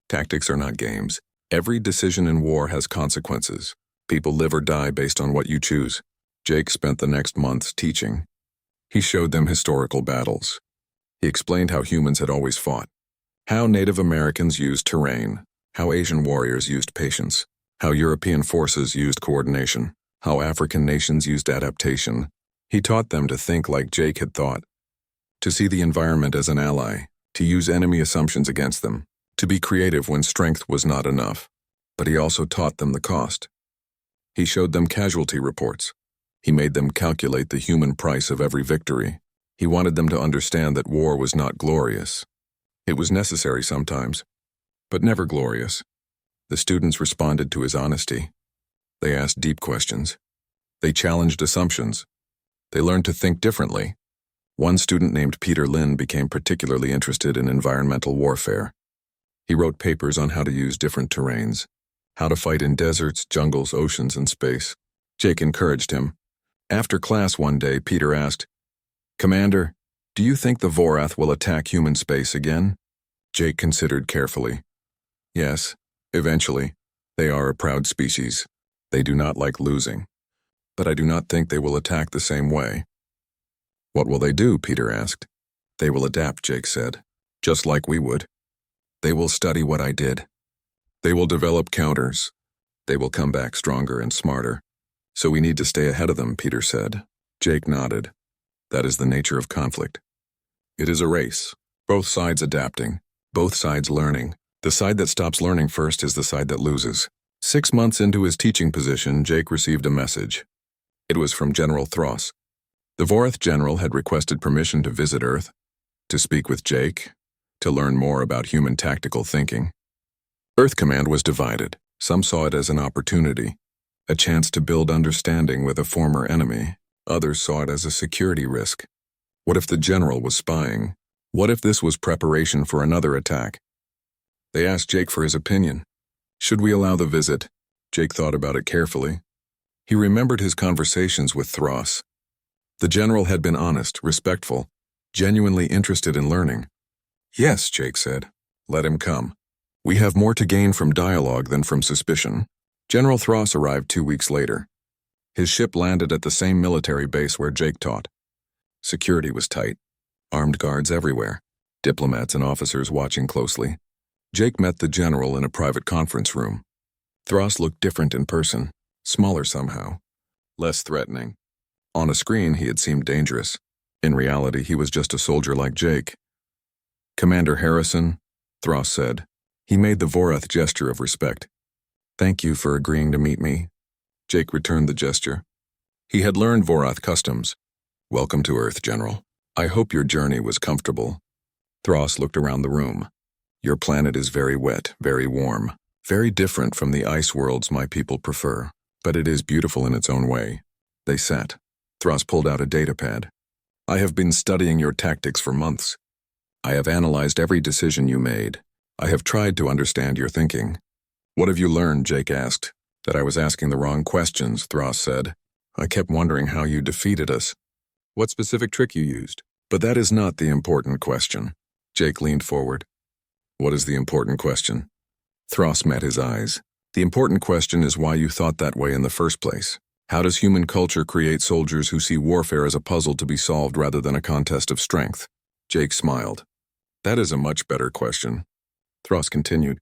Tactics are not games. Every decision in war has consequences. People live or die based on what you choose." Jake spent the next months teaching. He showed them historical battles. He explained how humans had always fought, how Native Americans used terrain, how Asian warriors used patience, how European forces used coordination, how African nations used adaptation. He taught them to think like Jake had thought, to see the environment as an ally, to use enemy assumptions against them, to be creative when strength was not enough. But he also taught them the cost. He showed them casualty reports. He made them calculate the human price of every victory. He wanted them to understand that war was not glorious. It was necessary sometimes, but never glorious. The students responded to his honesty. They asked deep questions. They challenged assumptions. They learned to think differently. One student named Peter Lynn became particularly interested in environmental warfare. He wrote papers on how to use different terrains, how to fight in deserts, jungles, oceans, and space. Jake encouraged him. After class one day, Peter asked, "Commander, do you think the Vorath will attack human space again?" Jake considered carefully. "Yes, eventually. They are a proud species. They do not like losing. But I do not think they will attack the same way." "What will they do?" Peter asked. "They will adapt," Jake said, "just like we would. They will study what I did. They will develop counters. They will come back stronger and smarter. So we need to stay ahead of them," Peter said. Jake nodded. That is the nature of conflict. It is a race, both sides adapting, both sides learning. The side that stops learning first is the side that loses. 6 months into his teaching position, Jake received a message. It was from General Thross. The Vorath general had requested permission to visit Earth, to speak with Jake, to learn more about human tactical thinking. Earth Command was divided. Some saw it as an opportunity, a chance to build understanding with a former enemy. Others saw it as a security risk. What if the general was spying? What if this was preparation for another attack? They asked Jake for his opinion. Should we allow the visit? Jake thought about it carefully. He remembered his conversations with Thross. The general had been honest, respectful, genuinely interested in learning. "Yes," Jake said. "Let him come. We have more to gain from dialogue than from suspicion." General Thross arrived 2 weeks later. His ship landed at the same military base where Jake taught. Security was tight. Armed guards everywhere. Diplomats and officers watching closely. Jake met the general in a private conference room. Thross looked different in person, smaller somehow, less threatening. On a screen, he had seemed dangerous. In reality, he was just a soldier like Jake. "Commander Harrison," Thross said. He made the Vorath gesture of respect. "Thank you for agreeing to meet me." Jake returned the gesture. He had learned Vorath customs. "Welcome to Earth, General. I hope your journey was comfortable." Thross looked around the room. "Your planet is very wet, very warm, very different from the ice worlds my people prefer, but it is beautiful in its own way." They sat. Thross pulled out a datapad. "I have been studying your tactics for months. I have analyzed every decision you made. I have tried to understand your thinking." "What have you learned?" Jake asked. "That I was asking the wrong questions," Thross said. "I kept wondering how you defeated us. What specific trick you used. But that is not the important question." Jake leaned forward. "What is the important question?" Thross met his eyes. The important question is why you thought that way in the first place. How does human culture create soldiers who see warfare as a puzzle to be solved rather than a contest of strength? Jake smiled. That is a much better question. Thross continued.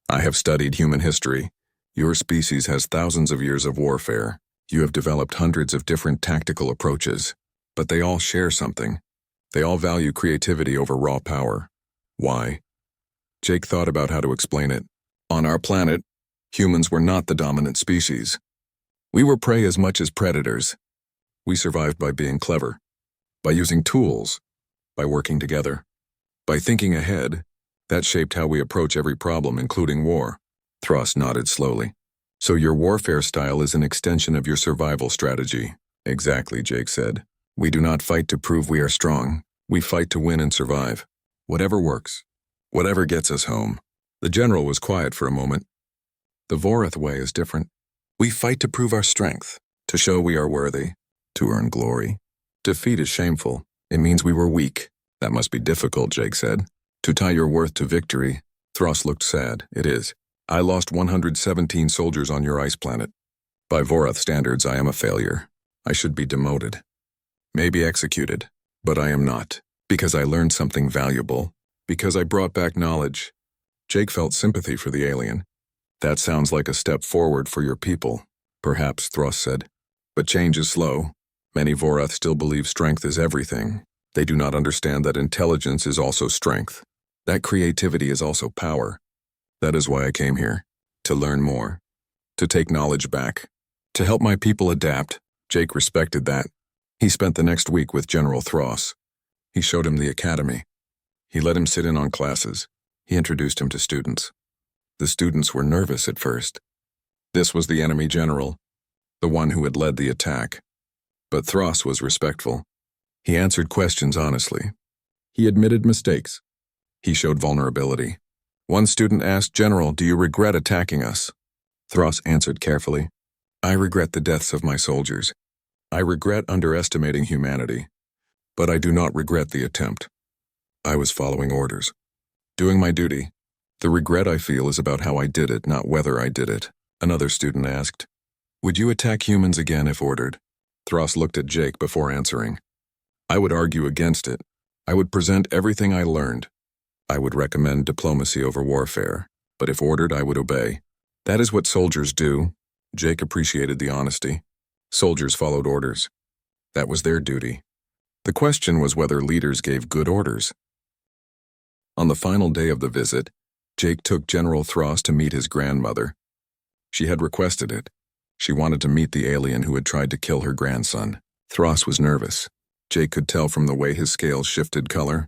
I have studied human history. Your species has thousands of years of warfare. You have developed hundreds of different tactical approaches. But they all share something. They all value creativity over raw power. Why? Jake thought about how to explain it. On our planet, humans were not the dominant species. We were prey as much as predators. We survived by being clever, by using tools, by working together, by thinking ahead. That shaped how we approach every problem, including war. Thross nodded slowly. So your warfare style is an extension of your survival strategy. Exactly, Jake said. We do not fight to prove we are strong. We fight to win and survive. Whatever works. Whatever gets us home. The general was quiet for a moment. The Vorath way is different. We fight to prove our strength, to show we are worthy, to earn glory. Defeat is shameful. It means we were weak. That must be difficult, Jake said. To tie your worth to victory. Thross looked sad. It is. I lost 117 soldiers on your ice planet. By Vorath standards, I am a failure. I should be demoted. Maybe executed. But I am not. Because I learned something valuable. Because I brought back knowledge. Jake felt sympathy for the alien. That sounds like a step forward for your people. Perhaps, Thross said. But change is slow. Many Vorath still believe strength is everything. They do not understand that intelligence is also strength. That creativity is also power. That is why I came here. To learn more. To take knowledge back. To help my people adapt. Jake respected that. He spent the next week with General Thross. He showed him the academy. He let him sit in on classes. He introduced him to students. The students were nervous at first. This was the enemy general, the one who had led the attack. But Thross was respectful. He answered questions honestly. He admitted mistakes. He showed vulnerability. One student asked, General, do you regret attacking us? Thross answered carefully. I regret the deaths of my soldiers. I regret underestimating humanity. But I do not regret the attempt. I was following orders. Doing my duty. The regret I feel is about how I did it, not whether I did it. Another student asked, would you attack humans again if ordered? Thross looked at Jake before answering. I would argue against it. I would present everything I learned. I would recommend diplomacy over warfare, but if ordered, I would obey. That is what soldiers do. Jake appreciated the honesty. Soldiers followed orders. That was their duty. The question was whether leaders gave good orders. On the final day of the visit, Jake took General Thross to meet his grandmother. She had requested it. She wanted to meet the alien who had tried to kill her grandson. Thross was nervous. Jake could tell from the way his scales shifted color.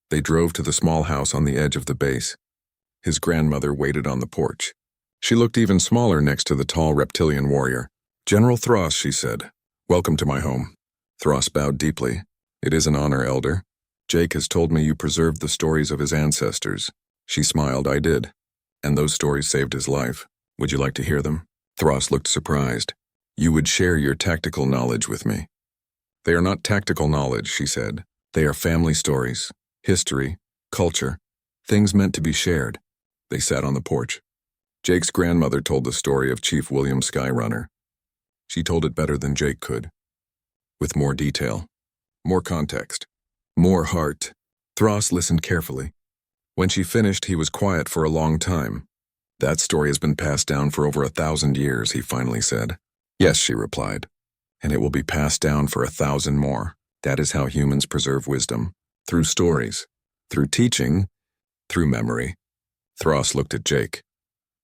They drove to the small house on the edge of the base. His grandmother waited on the porch. She looked even smaller next to the tall reptilian warrior. General Thross, she said, welcome to my home. Thross bowed deeply. It is an honor, Elder. Jake has told me you preserved the stories of his ancestors. She smiled. I did. And those stories saved his life. Would you like to hear them? Thross looked surprised. You would share your tactical knowledge with me. They are not tactical knowledge, she said. They are family stories. History, culture, things meant to be shared. They sat on the porch. Jake's grandmother told the story of Chief William Skyrunner. She told it better than Jake could. With more detail, more context, more heart. Thross listened carefully. When she finished, he was quiet for a long time. That story has been passed down for over 1,000 years, he finally said. Yes, she replied. And it will be passed down for 1,000 more. That is how humans preserve wisdom. Through stories, through teaching, through memory. Thross looked at Jake.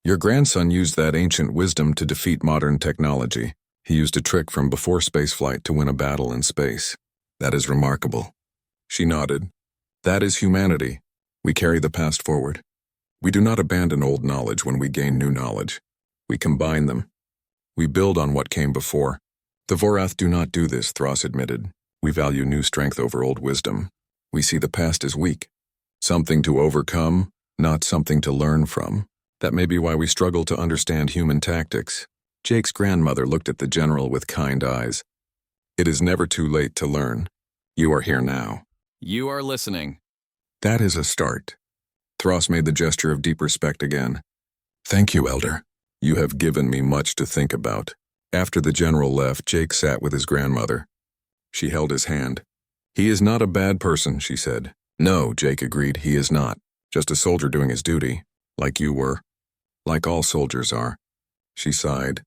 Your grandson used that ancient wisdom to defeat modern technology. He used a trick from before spaceflight to win a battle in space. That is remarkable. She nodded. That is humanity. We carry the past forward. We do not abandon old knowledge when we gain new knowledge. We combine them. We build on what came before. The Vorath do not do this, Thross admitted. We value new strength over old wisdom. We see the past as weak. Something to overcome, not something to learn from. That may be why we struggle to understand human tactics. Jake's grandmother looked at the general with kind eyes. It is never too late to learn. You are here now. You are listening. That is a start. Thross made the gesture of deep respect again. Thank you, Elder. You have given me much to think about." After the general left, Jake sat with his grandmother. She held his hand. "He is not a bad person," she said. "No," Jake agreed, "he is not. Just a soldier doing his duty, like you were. Like all soldiers are." She sighed.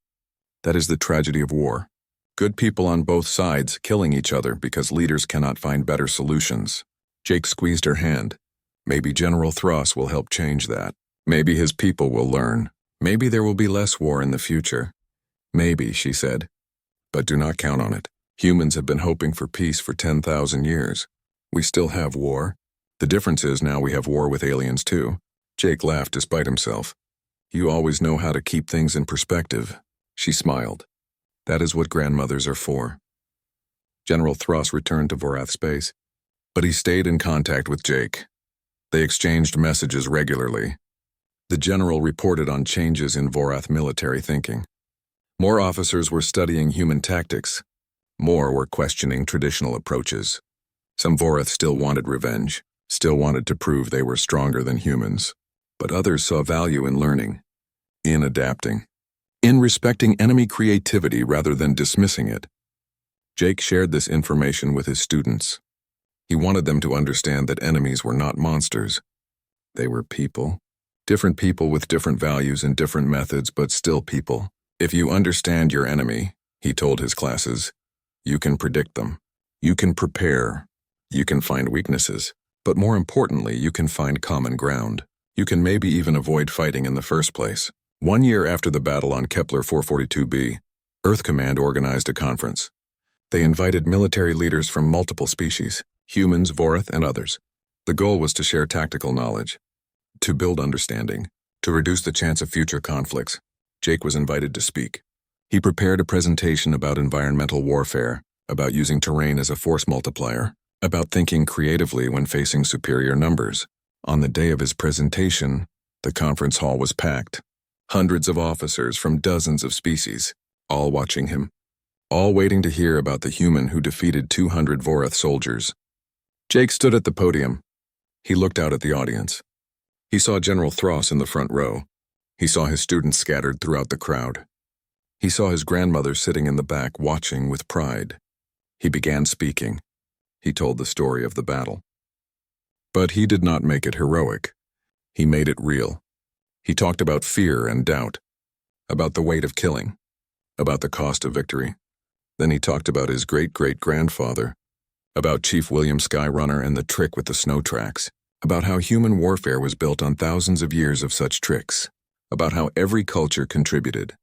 "That is the tragedy of war. Good people on both sides killing each other because leaders cannot find better solutions." Jake squeezed her hand. "Maybe General Thross will help change that. Maybe his people will learn. Maybe there will be less war in the future." "Maybe," she said. "But do not count on it. Humans have been hoping for peace for 10,000 years. We still have war. The difference is now we have war with aliens too." Jake laughed despite himself. "You always know how to keep things in perspective." She smiled. "That is what grandmothers are for." General Thross returned to Vorath space, but he stayed in contact with Jake. They exchanged messages regularly. The general reported on changes in Vorath military thinking. More officers were studying human tactics. More were questioning traditional approaches. Some Vorath still wanted revenge, still wanted to prove they were stronger than humans. But others saw value in learning, in adapting, in respecting enemy creativity rather than dismissing it. Jake shared this information with his students. He wanted them to understand that enemies were not monsters. They were people. Different people with different values and different methods, but still people. If you understand your enemy, he told his classes, you can predict them. You can prepare. You can find weaknesses. But more importantly, you can find common ground. You can maybe even avoid fighting in the first place. 1 year after the battle on Kepler 442b, Earth Command organized a conference. They invited military leaders from multiple species, humans, Vorath, and others. The goal was to share tactical knowledge, to build understanding, to reduce the chance of future conflicts. Jake was invited to speak. He prepared a presentation about environmental warfare, about using terrain as a force multiplier, about thinking creatively when facing superior numbers. On the day of his presentation, the conference hall was packed. Hundreds of officers from dozens of species, all watching him, all waiting to hear about the human who defeated 200 Vorath soldiers. Jake stood at the podium. He looked out at the audience. He saw General Thross in the front row. He saw his students scattered throughout the crowd. He saw his grandmother sitting in the back watching with pride. He began speaking. He told the story of the battle. But he did not make it heroic. He made it real. He talked about fear and doubt, about the weight of killing, about the cost of victory. Then he talked about his great-great-grandfather, about Chief William Skyrunner and the trick with the snow tracks, about how human warfare was built on thousands of years of such tricks, about how every culture contributed.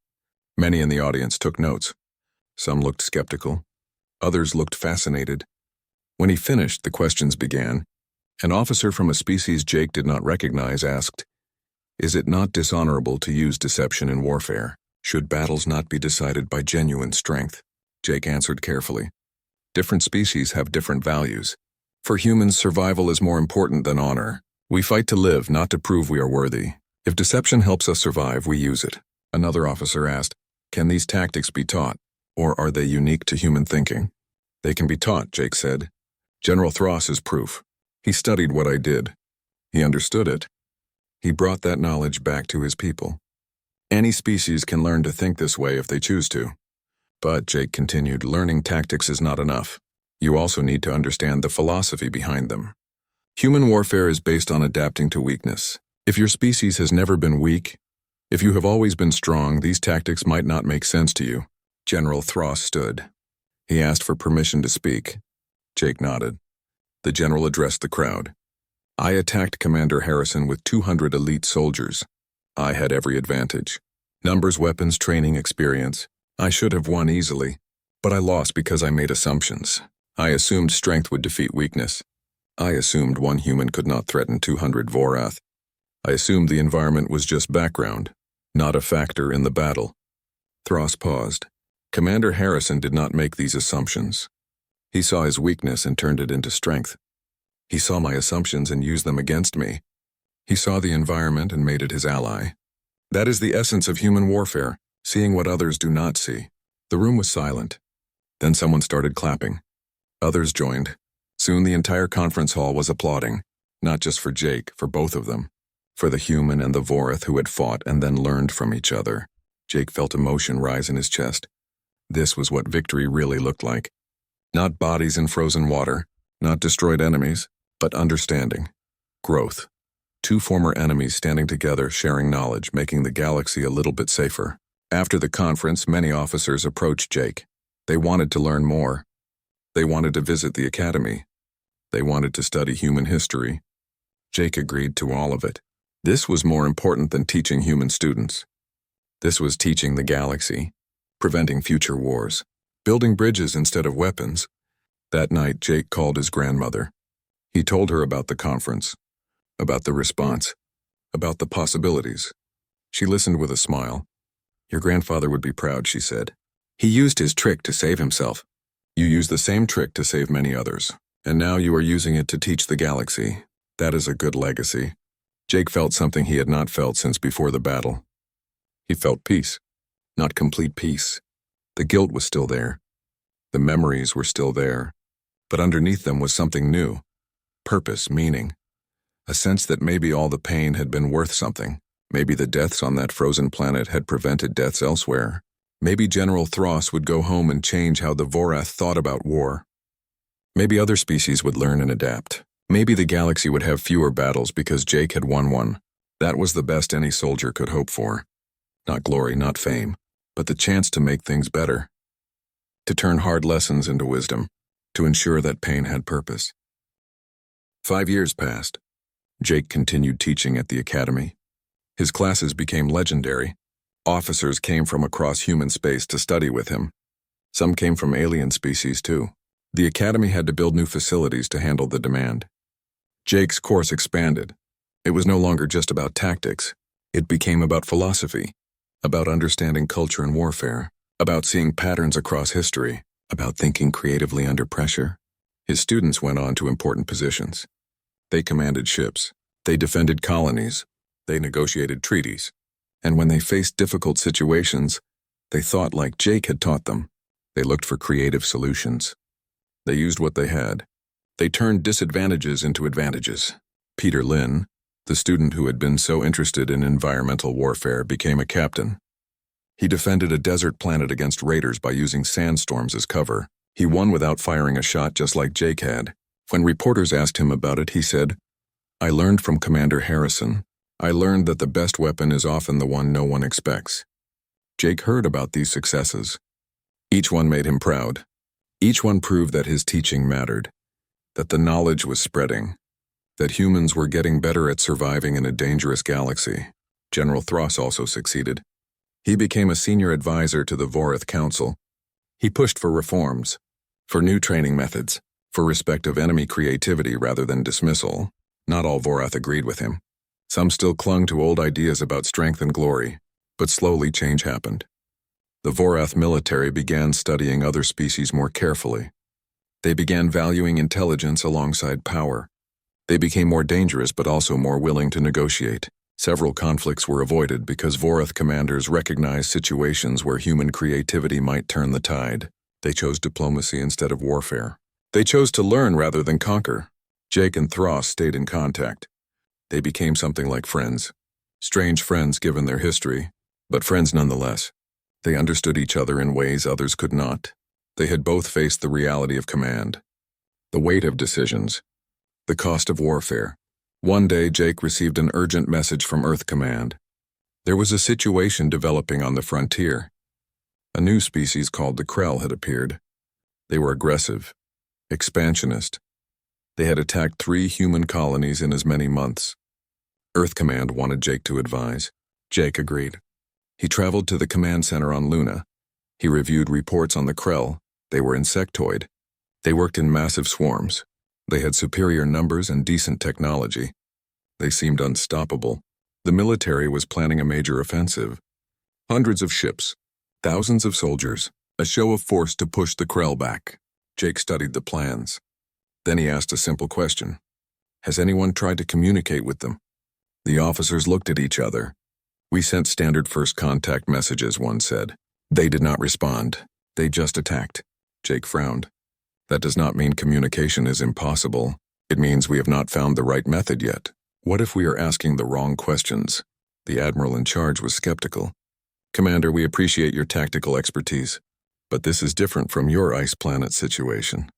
Many in the audience took notes. Some looked skeptical. Others looked fascinated. When he finished, the questions began. An officer from a species Jake did not recognize asked, "Is it not dishonorable to use deception in warfare? Should battles not be decided by genuine strength?" Jake answered carefully. "Different species have different values. For humans, survival is more important than honor. We fight to live, not to prove we are worthy. If deception helps us survive, we use it." Another officer asked, "Can these tactics be taught, or are they unique to human thinking?" "They can be taught," Jake said. "General Thross is proof. He studied what I did. He understood it. He brought that knowledge back to his people. Any species can learn to think this way if they choose to." But, Jake continued, learning tactics is not enough. You also need to understand the philosophy behind them. Human warfare is based on adapting to weakness. If your species has never been weak, if you have always been strong, these tactics might not make sense to you. General Thross stood. He asked for permission to speak. Jake nodded. The general addressed the crowd. "I attacked Commander Harrison with 200 elite soldiers. I had every advantage. Numbers, weapons, training, experience. I should have won easily, but I lost because I made assumptions. I assumed strength would defeat weakness. I assumed one human could not threaten 200 Vorath. I assumed the environment was just background, not a factor in the battle." Thross paused. Commander Harrison did not make these assumptions. He saw his weakness and turned it into strength. He saw my assumptions and used them against me. He saw the environment and made it his ally. That is the essence of human warfare, seeing what others do not see. The room was silent. Then someone started clapping. Others joined. Soon the entire conference hall was applauding, not just for Jake, for both of them, for the human and the Vorath who had fought and then learned from each other. Jake felt emotion rise in his chest. This was what victory really looked like. Not bodies in frozen water, not destroyed enemies, but understanding. Growth. Two former enemies standing together, sharing knowledge, making the galaxy a little bit safer. After the conference, many officers approached Jake. They wanted to learn more. They wanted to visit the academy. They wanted to study human history. Jake agreed to all of it. This was more important than teaching human students. This was teaching the galaxy, preventing future wars, building bridges instead of weapons. That night, Jake called his grandmother. He told her about the conference, about the response, about the possibilities. She listened with a smile. "Your grandfather would be proud," she said. "He used his trick to save himself. You used the same trick to save many others, and now you are using it to teach the galaxy. That is a good legacy." Jake felt something he had not felt since before the battle. He felt peace, not complete peace. The guilt was still there. The memories were still there. But underneath them was something new. Purpose, meaning. A sense that maybe all the pain had been worth something. Maybe the deaths on that frozen planet had prevented deaths elsewhere. Maybe General Thross would go home and change how the Vorath thought about war. Maybe other species would learn and adapt. Maybe the galaxy would have fewer battles because Jake had won one. That was the best any soldier could hope for. Not glory, not fame, but the chance to make things better. To turn hard lessons into wisdom. To ensure that pain had purpose. 5 years passed. Jake continued teaching at the academy. His classes became legendary. Officers came from across human space to study with him. Some came from alien species too. The academy had to build new facilities to handle the demand. Jake's course expanded. It was no longer just about tactics. It became about philosophy, about understanding culture and warfare, about seeing patterns across history, about thinking creatively under pressure. His students went on to important positions. They commanded ships. They defended colonies. They negotiated treaties. And when they faced difficult situations, they thought like Jake had taught them. They looked for creative solutions. They used what they had. They turned disadvantages into advantages. Peter Lynn, the student who had been so interested in environmental warfare, became a captain. He defended a desert planet against raiders by using sandstorms as cover. He won without firing a shot, just like Jake had. When reporters asked him about it, he said, "I learned from Commander Harrison. I learned that the best weapon is often the one no one expects." Jake heard about these successes. Each one made him proud. Each one proved that his teaching mattered, that the knowledge was spreading, that humans were getting better at surviving in a dangerous galaxy. General Thross also succeeded. He became a senior advisor to the Vorath Council. He pushed for reforms, for new training methods, for respect of enemy creativity rather than dismissal. Not all Vorath agreed with him. Some still clung to old ideas about strength and glory, but slowly change happened. The Vorath military began studying other species more carefully. They began valuing intelligence alongside power. They became more dangerous but also more willing to negotiate. Several conflicts were avoided because Vorath commanders recognized situations where human creativity might turn the tide. They chose diplomacy instead of warfare. They chose to learn rather than conquer. Jake and Thross stayed in contact. They became something like friends. Strange friends given their history, but friends nonetheless. They understood each other in ways others could not. They had both faced the reality of command, the weight of decisions, the cost of warfare. One day, Jake received an urgent message from Earth Command. There was a situation developing on the frontier. A new species called the Krell had appeared. They were aggressive, expansionist. They had attacked 3 human colonies in as many months. Earth Command wanted Jake to advise. Jake agreed. He traveled to the command center on Luna. He reviewed reports on the Krell. They were insectoid. They worked in massive swarms. They had superior numbers and decent technology. They seemed unstoppable. The military was planning a major offensive. Hundreds of ships, thousands of soldiers, a show of force to push the Krell back. Jake studied the plans. Then he asked a simple question. Has anyone tried to communicate with them? The officers looked at each other. We sent standard first contact messages, one said. They did not respond. They just attacked. Jake frowned. That does not mean communication is impossible. It means we have not found the right method yet. What if we are asking the wrong questions? The admiral in charge was skeptical. Commander, we appreciate your tactical expertise, but this is different from your ice planet situation.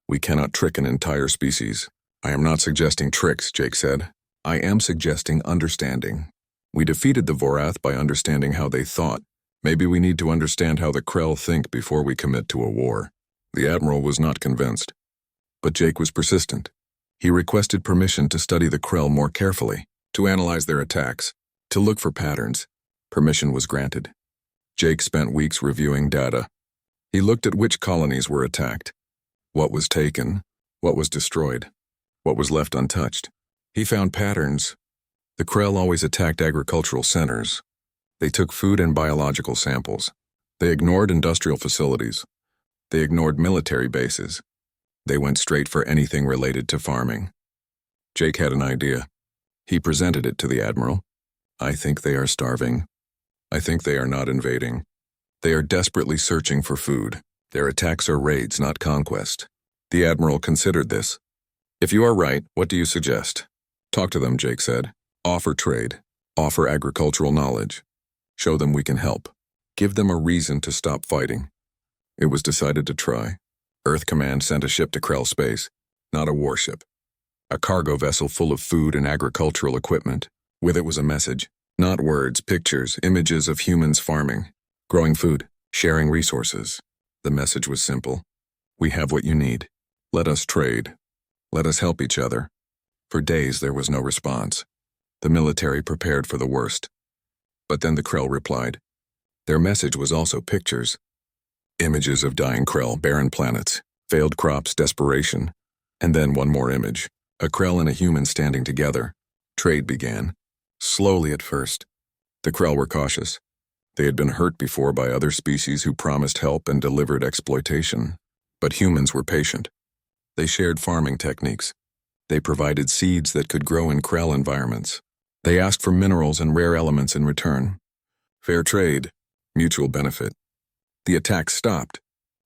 We cannot trick an entire species. I am not suggesting tricks, Jake said. I am suggesting understanding. We defeated the Vorath by understanding how they thought. Maybe we need to understand how the Krell think before we commit to a war. The Admiral was not convinced. But Jake was persistent. He requested permission to study the Krell more carefully, to analyze their attacks, to look for patterns. Permission was granted. Jake spent weeks reviewing data. He looked at which colonies were attacked, what was taken, what was destroyed, what was left untouched. He found patterns. The Krell always attacked agricultural centers. They took food and biological samples. They ignored industrial facilities. They ignored military bases. They went straight for anything related to farming. Jake had an idea. He presented it to the Admiral. I think they are starving. I think they are not invading. They are desperately searching for food. Their attacks are raids, not conquest. The Admiral considered this. If you are right, what do you suggest? Talk to them, Jake said. Offer trade. Offer agricultural knowledge. Show them we can help. Give them a reason to stop fighting. It was decided to try. Earth Command sent a ship to Krell space, not a warship. A cargo vessel full of food and agricultural equipment. With it was a message. Not words, pictures, images of humans farming, growing food, sharing resources. The message was simple. We have what you need. Let us trade. Let us help each other. For days there was no response. The military prepared for the worst. But then the Krell replied. Their message was also pictures. Images of dying Krell, barren planets, failed crops, desperation. And then one more image. A Krell and a human standing together. Trade began. Slowly at first. The Krell were cautious. They had been hurt before by other species who promised help and delivered exploitation. But humans were patient. They shared farming techniques. They provided seeds that could grow in Krell environments. They asked for minerals and rare elements in return. Fair trade, mutual benefit. The attacks stopped.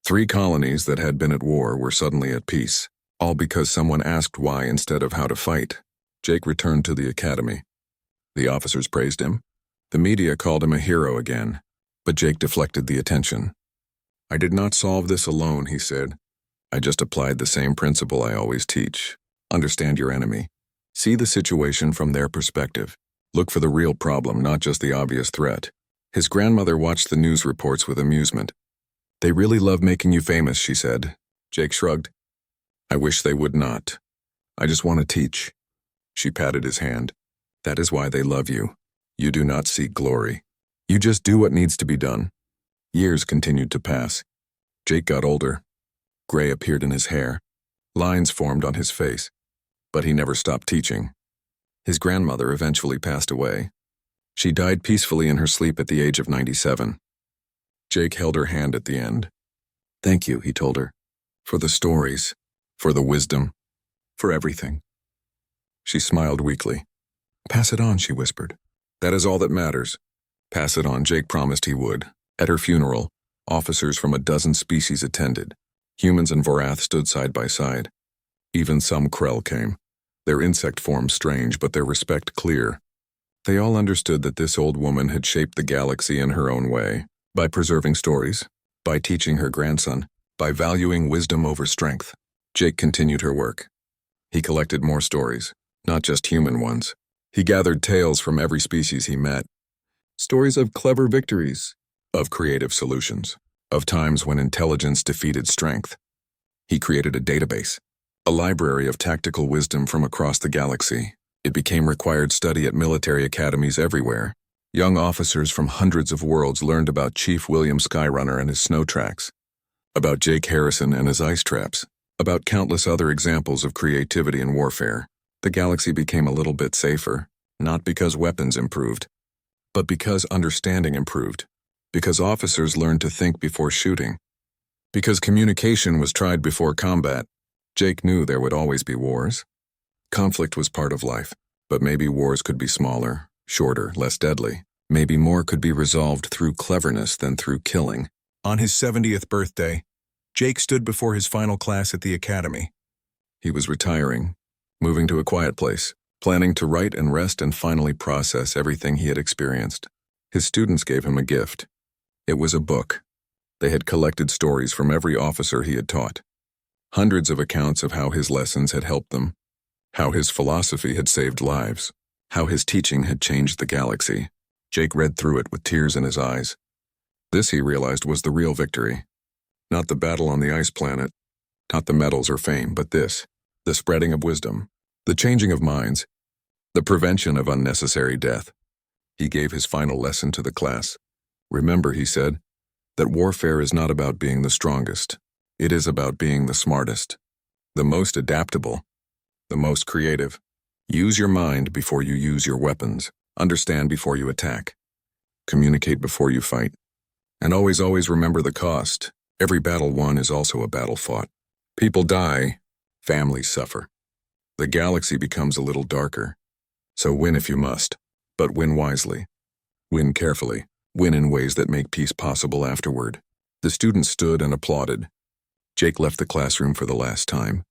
3 colonies that had been at war were suddenly at peace, all because someone asked why instead of how to fight. Jake returned to the academy. The officers praised him. The media called him a hero again, but Jake deflected the attention. I did not solve this alone, he said. I just applied the same principle I always teach. Understand your enemy. See the situation from their perspective. Look for the real problem, not just the obvious threat. His grandmother watched the news reports with amusement. They really love making you famous, she said. Jake shrugged. I wish they would not. I just want to teach. She patted his hand. That is why they love you. You do not seek glory. You just do what needs to be done. Years continued to pass. Jake got older. Gray appeared in his hair. Lines formed on his face. But he never stopped teaching. His grandmother eventually passed away. She died peacefully in her sleep at the age of 97. Jake held her hand at the end. Thank you, he told her. For the stories. For the wisdom. For everything. She smiled weakly. Pass it on, she whispered. That is all that matters. Pass it on, Jake promised he would. At her funeral, officers from a dozen species attended. Humans and Vorath stood side by side. Even some Krell came. Their insect form strange, but their respect clear. They all understood that this old woman had shaped the galaxy in her own way, by preserving stories, by teaching her grandson, by valuing wisdom over strength. Jake continued her work. He collected more stories, not just human ones. He gathered tales from every species he met. Stories of clever victories, of creative solutions, of times when intelligence defeated strength. He created a database, a library of tactical wisdom from across the galaxy. It became required study at military academies everywhere. Young officers from hundreds of worlds learned about Chief William Skyrunner and his snow tracks, about Jake Harrison and his ice traps, about countless other examples of creativity in warfare. The galaxy became a little bit safer, not because weapons improved, but because understanding improved, because officers learned to think before shooting, because communication was tried before combat. Jake knew there would always be wars. Conflict was part of life, but maybe wars could be smaller, shorter, less deadly. Maybe more could be resolved through cleverness than through killing. On his 70th birthday, Jake stood before his final class at the academy. He was retiring, moving to a quiet place, planning to write and rest and finally process everything he had experienced. His students gave him a gift. It was a book. They had collected stories from every officer he had taught. Hundreds of accounts of how his lessons had helped them, how his philosophy had saved lives, how his teaching had changed the galaxy. Jake read through it with tears in his eyes. This, he realized, was the real victory. Not the battle on the ice planet, not the medals or fame, but this, the spreading of wisdom, the changing of minds, the prevention of unnecessary death. He gave his final lesson to the class. Remember, he said, that warfare is not about being the strongest. It is about being the smartest, the most adaptable, the most creative. Use your mind before you use your weapons. Understand before you attack. Communicate before you fight. And always remember the cost. Every battle won is also a battle fought. People die, families suffer. The galaxy becomes a little darker. So win if you must, but win wisely. Win carefully. Win in ways that make peace possible afterward. The students stood and applauded. Jake left the classroom for the last time.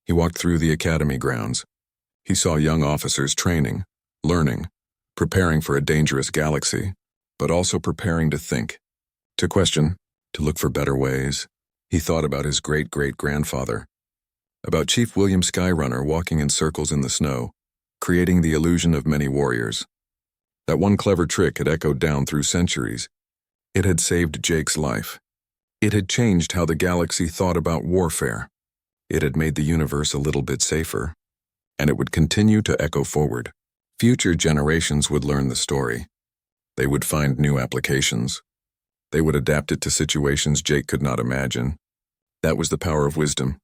He walked through the academy grounds. He saw young officers training, learning, preparing for a dangerous galaxy, but also preparing to think, to question, to look for better ways. He thought about his great-great-grandfather, about Chief William Skyrunner walking in circles in the snow, creating the illusion of many warriors. That one clever trick had echoed down through centuries. It had saved Jake's life. It had changed how the galaxy thought about warfare. It had made the universe a little bit safer. And it would continue to echo forward. Future generations would learn the story. They would find new applications. They would adapt it to situations Jake could not imagine. That was the power of wisdom.